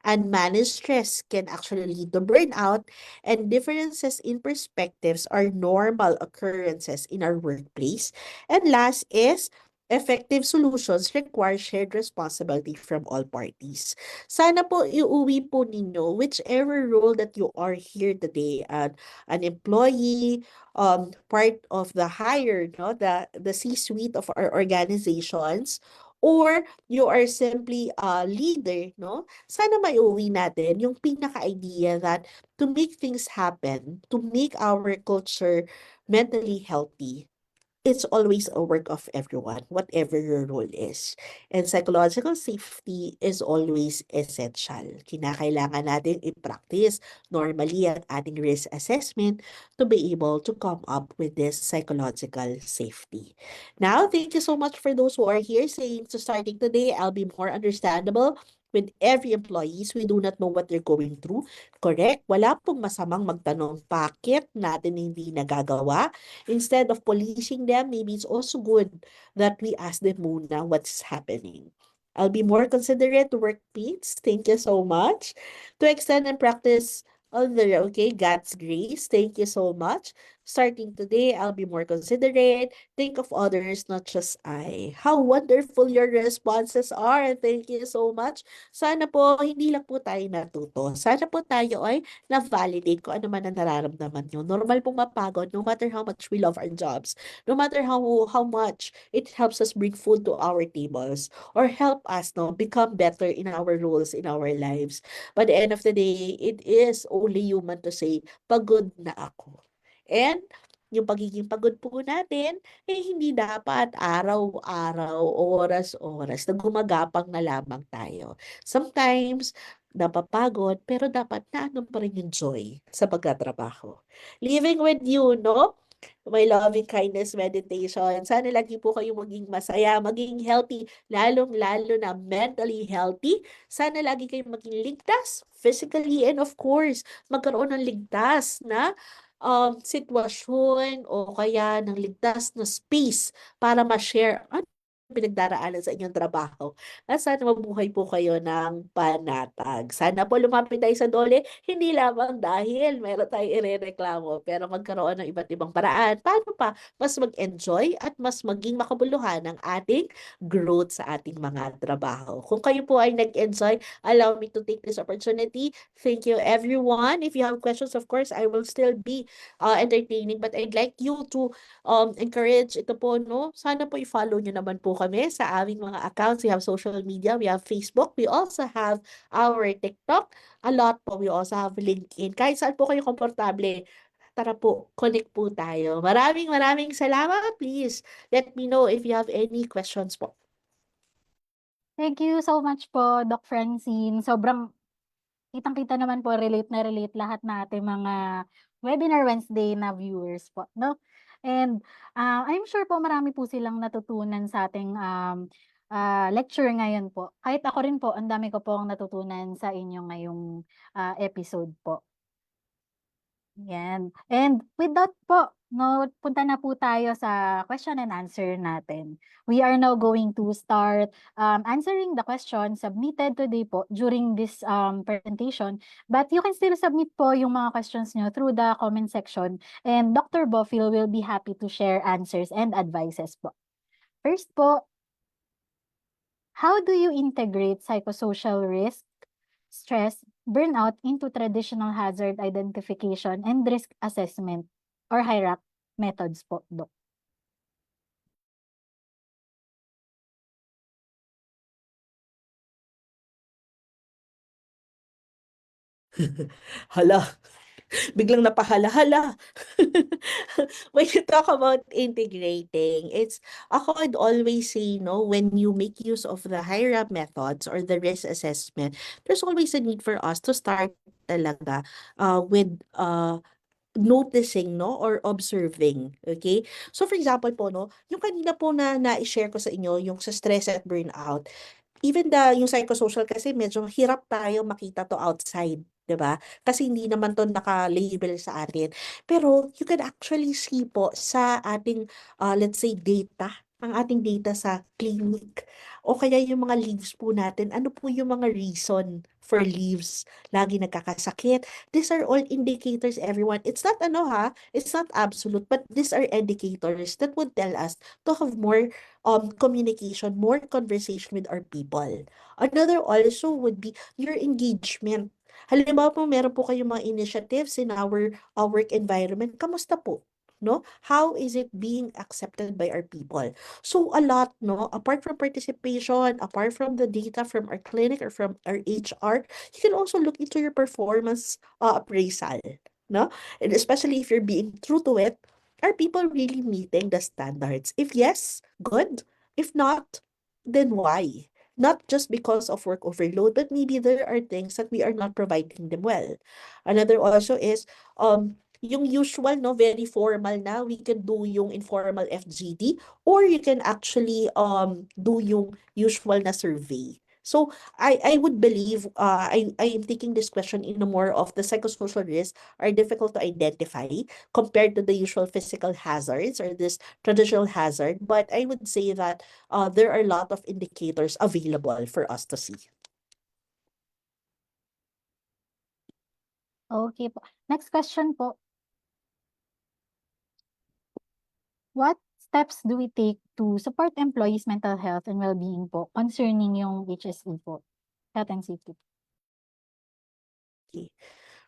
Unmanaged stress can actually lead to burnout, and differences in perspectives are normal occurrences in our workplace. And last is Effective solutions require shared responsibility from all parties. Sana po iuwi po ninyo whichever role that you are here today, an employee, part of the higher, no, the C-suite of our organizations, or you are simply a leader, no? Sana maiuwi natin yung pinaka-idea that to make things happen, to make our culture mentally healthy, it's always a work of everyone, whatever your role is. And psychological safety is always essential. Kinakailangan natin i-practice normally ang ating risk assessment to be able to come up with this psychological safety. Now, thank you so much for those who are here saying, so starting today, I'll be more understandable with every employees. We do not know what they're going through. Correct? Wala pong masamang magtanong, bakit natin hindi nagagawa? Instead of policing them, maybe it's also good that we ask them muna what's happening. I'll be more considerate to workmates. Thank you so much. To extend and practice other, okay, God's grace. Thank you so much. Starting today, I'll be more considerate. Think of others, not just I. How wonderful your responses are. Thank you so much. Sana po, hindi lang po tayo natuto. Sana po tayo ay na-validate kung ano man ang nararamdaman nyo. Normal pong mapagod, no matter how much we love our jobs, no matter how much it helps us bring food to our tables, or help us, no, become better in our roles in our lives. By the end of the day, it is only human to say, pagod na ako. And yung pagiging pagod po natin, hindi dapat araw-araw, oras-oras na gumagapang na lamang tayo. Sometimes, napapagod, pero dapat na ano pa rin yung joy sa pagtatrabaho. Living with you, no? My loving kindness meditation. Sana lagi po kayo maging masaya, maging healthy, lalong-lalo na mentally healthy. Sana lagi kayong maging ligtas, physically, and of course, magkaroon ng ligtas na sitwasyon o kaya ng ligtas na space para ma-share ano pinagdaraanan sa inyong trabaho. At sana mabuhay po kayo ng panatag. Sana po lumapit tayo sa DOLE, hindi lamang dahil meron tayong irereklamo, pero magkaroon ng iba't ibang paraan. Paano pa mas mag-enjoy at mas maging makabuluhan ang ating growth sa ating mga trabaho. Kung kayo po ay nag-enjoy, allow me to take this opportunity. Thank you everyone. If you have questions, of course, I will still be entertaining, but I'd like you to encourage ito po, no? Sana po i-follow nyo naman po kami sa aming mga accounts. We have social media, we have Facebook, we also have our TikTok, a lot po. We also have LinkedIn. Kahit saan po kayo komportable, tara po, connect po tayo. Maraming salamat. Please let me know if you have any questions po. Thank you so much po, Doc Francine. Sobrang kitang-kita naman po, relate na relate lahat natin mga Webinar Wednesday na viewers po, no? And I'm sure po marami po silang natutunan sa ating lecture ngayon po. Kahit ako rin po, ang dami ko pong natutunan sa inyo ngayong episode po. Yan. And with that po, no, punta na po tayo sa question and answer natin. We are now going to start answering the questions submitted today po during this presentation. But you can still submit po yung mga questions nyo through the comment section. And Dr. Bofill will be happy to share answers and advices po. First po, how do you integrate psychosocial risk, stress, burnout into traditional hazard identification and risk assessment or hierarchy methods po, Doc? Hala, biglang napahala-hala. When you talk about integrating, ako would always say, no, when you make use of the hierarchy methods or the risk assessment, there's always a need for us to start talaga with noticing, no, or observing, okay? So for example po, no, yung kanina po na-share ko sa inyo, yung sa stress at burnout, even yung psychosocial kasi medyo hirap tayo makita to outside, 'di ba? Kasi hindi naman to naka-label sa atin. Pero you can actually see po sa ating let's say data, ang ating data sa clinic o kaya yung mga leaves po natin, ano po yung mga reason for leaves, lagi nagkakasakit. These are all indicators, everyone. It's not it's not absolute, but these are indicators that would tell us to have more communication, more conversation with our people. Another also would be your engagement. Halimbawa po, meron po kayong mga initiatives in our work environment. Kamusta po? No? How is it being accepted by our people? So a lot, no? Apart from participation, apart from the data from our clinic or from our HR, you can also look into your performance appraisal, no? And especially if you're being true to it, are people really meeting the standards? If yes, good. If not, then why? Not just because of work overload, but maybe there are things that we are not providing them well. Another also is yung usual, no, very formal na, we can do yung informal FGD, or you can actually do yung usual na survey. So I would believe I am taking this question in a more of the psychosocial risks are difficult to identify compared to the usual physical hazards or this traditional hazard, but I would say that there are a lot of indicators available for us to see. Okay po. Next question po. What steps do we take to support employees' mental health and well-being po concerning yung HSE po, health and safety?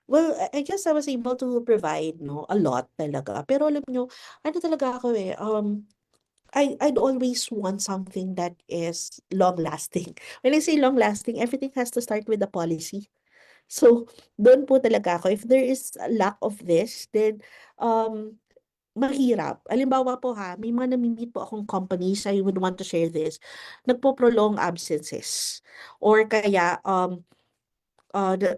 Well, I guess I was able to provide, no, a lot talaga. Pero alam nyo, ano talaga ako I'd always want something that is long-lasting. When I say long-lasting, everything has to start with the policy. So, doon po talaga ako. If there is a lack of this, then mahirap. Halimbawa po may mga nami-meet po akong companies, I would want to share this, nagpo-prolong absences. Or kaya,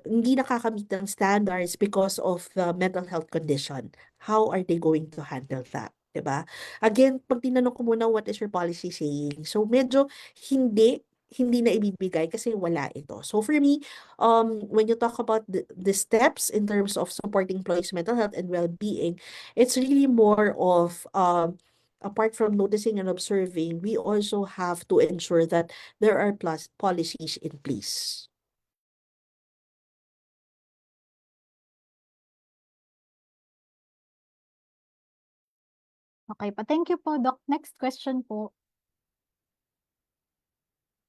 hindi nakakamit ng standards because of the mental health condition. How are they going to handle that? 'Di ba? Again, pag tinanong ko muna, what is your policy saying? So, medyo hindi na ibibigay kasi wala ito. So, for me, when you talk about the steps in terms of supporting employees' mental health and well-being, it's really more of, apart from noticing and observing, we also have to ensure that there are plus policies in place. Okay po. Thank you po, Doc. Next question po.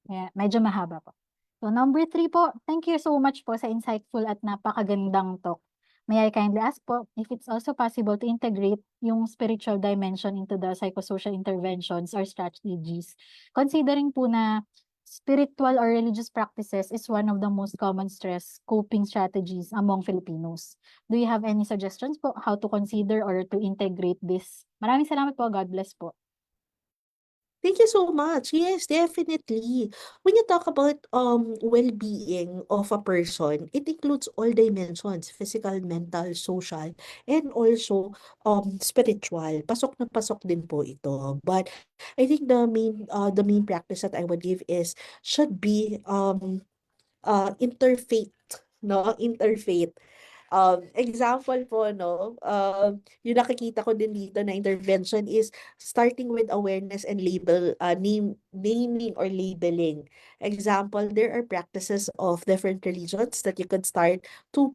Yeah, medyo mahaba po. So, number 3 po, thank you so much po sa insightful at napakagandang talk. May I kindly ask po if it's also possible to integrate yung spiritual dimension into the psychosocial interventions or strategies, considering po na spiritual or religious practices is one of the most common stress coping strategies among Filipinos. Do you have any suggestions po how to consider or to integrate this? Maraming salamat po. God bless po. Thank you so much. Yes, definitely. When you talk about well-being of a person, it includes all dimensions, physical, mental, social, and also spiritual. Pasok na pasok din po ito. But I think the main practice that I would give is should be interfaith, no? Interfaith. Example po, no, yung nakikita ko din dito na intervention is starting with awareness and naming or labeling. Example, there are practices of different religions that you could start to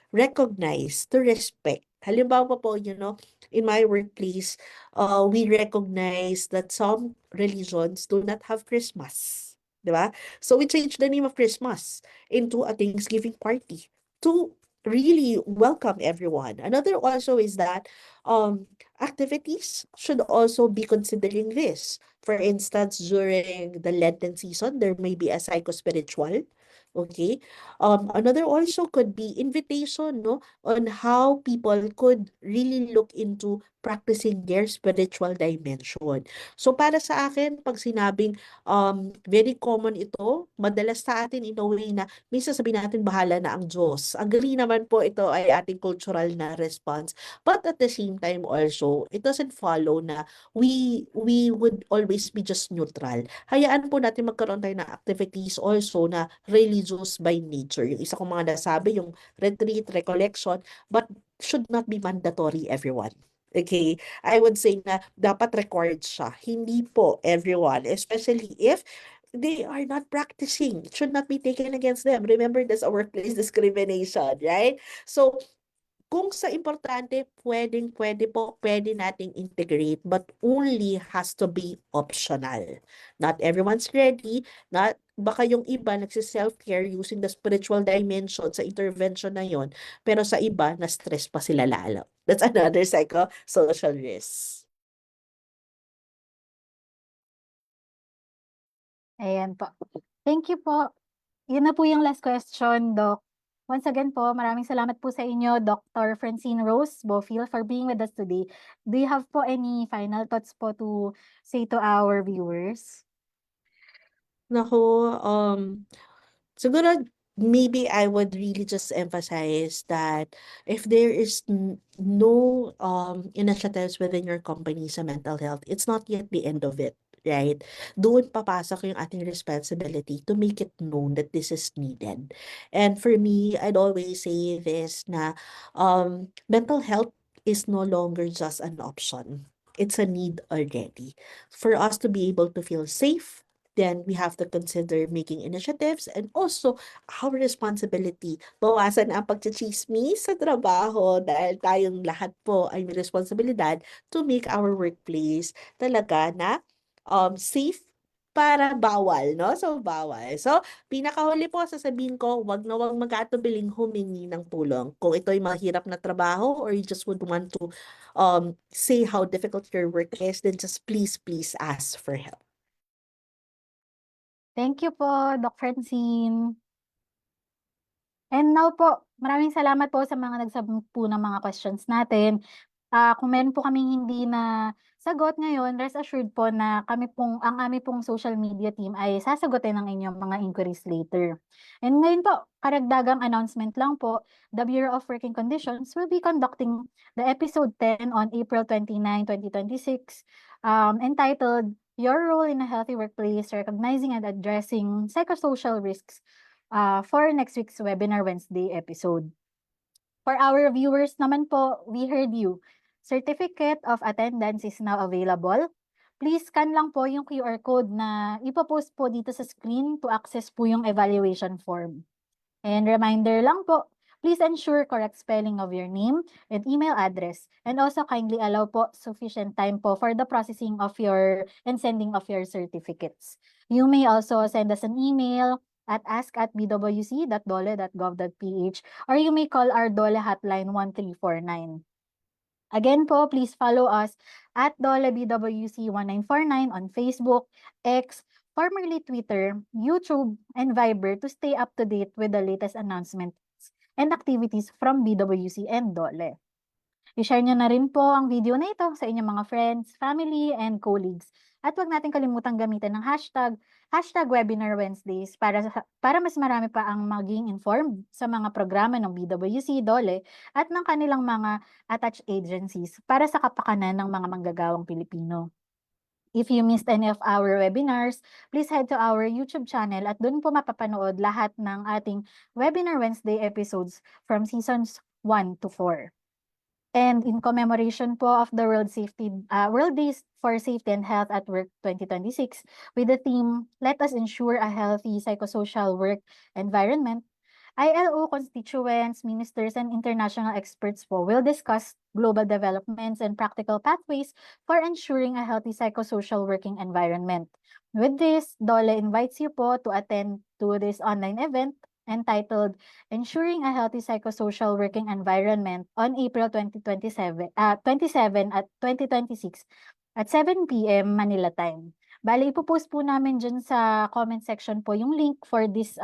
recognize, to respect. Halimbawa po, in my workplace, we recognize that some religions do not have Christmas. Diba? So we changed the name of Christmas into a Thanksgiving party to really welcome everyone. Another also is that activities should also be considering this. For instance, during the Lenten season, there may be a psychospiritual. Okay. Another also could be invitation, no, on how people could really look into practicing their spiritual dimension. So para sa akin, pag sinabing very common ito, madalas sa atin in a way na minsan sabihin natin bahala na ang Diyos. Agree naman po, ito ay ating cultural na response. But at the same time also, it doesn't follow na we would always be just neutral. Hayaan po natin magkaroon tayo ng activities also na religious by nature. Yung isa kong mga nasabi, yung retreat, recollection, but should not be mandatory, everyone. Okay? I would say na dapat required siya. Hindi po everyone, especially if they are not practicing. It should not be taken against them. Remember, that's a workplace discrimination, right? So, kung sa importante, pwede nating integrate, but only has to be optional. Not everyone's ready, baka yung iba nagsi-self-care using the spiritual dimension sa intervention na yon, pero sa iba, na-stress pa sila lalo. That's another psychosocial risk. Ayan po. Thank you po. Yun na po yung last question, Doc. Once again po, maraming salamat po sa inyo, Dr. Francine Rose Bofill, for being with us today. Do you have po any final thoughts po to say to our viewers? Naku, siguro maybe I would really just emphasize that if there is no initiatives within your company sa mental health, it's not yet the end of it, right? Doon papasok yung ating responsibility to make it known that this is needed. And for me, I'd always say this na mental health is no longer just an option. It's a need already. For us to be able to feel safe, then we have to consider making initiatives and also our responsibility. Bawasan ang pagchichismis sa trabaho dahil tayong lahat po ay may responsibilidad to make our workplace talaga na safe para bawal, no? So, bawal. So, pinakahuli po, sasabihin ko, wag na wag mag-atubiling humingi ng tulong. Kung ito'y mahirap na trabaho or you just would want to say how difficult your work is, then just please ask for help. Thank you po, Doc Francine. And now po, maraming salamat po sa mga nagsabot po ng mga questions natin. Kung meron po kaming hindi na sagot ngayon, rest assured po na ang aming pong social media team ay sasagutin ang inyong mga inquiries later. And ngayon po, karagdagang announcement lang po, the Bureau of Working Conditions will be conducting the episode 10 on April 29, 2026, entitled Your Role in a Healthy Workplace, Recognizing and Addressing Psychosocial Risks, for next week's Webinar Wednesday episode. For our viewers naman po, we heard you. Certificate of attendance is now available. Please scan lang po yung QR code na ipopost po dito sa screen to access po yung evaluation form. And reminder lang po, please ensure correct spelling of your name and email address. And also kindly allow po sufficient time po for the processing of and sending of your certificates. You may also send us an email at ask@bwc.dole.gov.ph or you may call our Dole hotline 1349. Again po, please follow us at Dole BWC 1949 on Facebook, X, formerly Twitter, YouTube, and Viber to stay up to date with the latest announcements and activities from BWC and Dole. I-share nyo na rin po ang video na ito sa inyong mga friends, family, and colleagues. At huwag natin kalimutang gamitin ng hashtag Webinar Wednesdays para mas marami pa ang maging informed sa mga programa ng BWC, Dole, at ng kanilang mga attached agencies para sa kapakanan ng mga manggagawang Pilipino. If you missed any of our webinars, please head to our YouTube channel at doon po mapapanood lahat ng ating Webinar Wednesday episodes from seasons 1 to 4. And in commemoration po of the World Days for Safety and Health at Work 2026, with the theme, Let Us Ensure a Healthy Psychosocial Work Environment, ILO constituents, ministers, and international experts po will discuss global developments and practical pathways for ensuring a healthy psychosocial working environment. With this, Dole invites you po to attend to this online event entitled Ensuring a Healthy Psychosocial Working Environment on April 27 at 2026 at 7 p.m. Manila time. Bali, ipopost po namin dyan sa comment section po yung link for this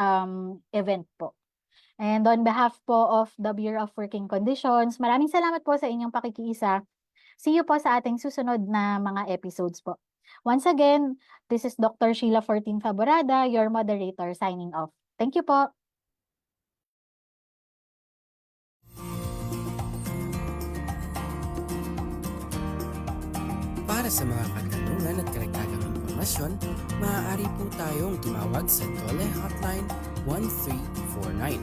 event po. And on behalf po of the Bureau of Working Conditions, maraming salamat po sa inyong pakikiisa. See you po sa ating susunod na mga episodes po. Once again, this is Dr. Sheila Fortin Faborada, your moderator, signing off. Thank you po. Para sa mga katanungan at karagdagang impormasyon, maaari po tayong tumawag sa Dole Hotline 1349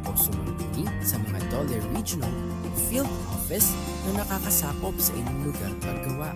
o sumambili sa mga Dole Regional Field Office na nakakasakop sa inyong lugar paggawa.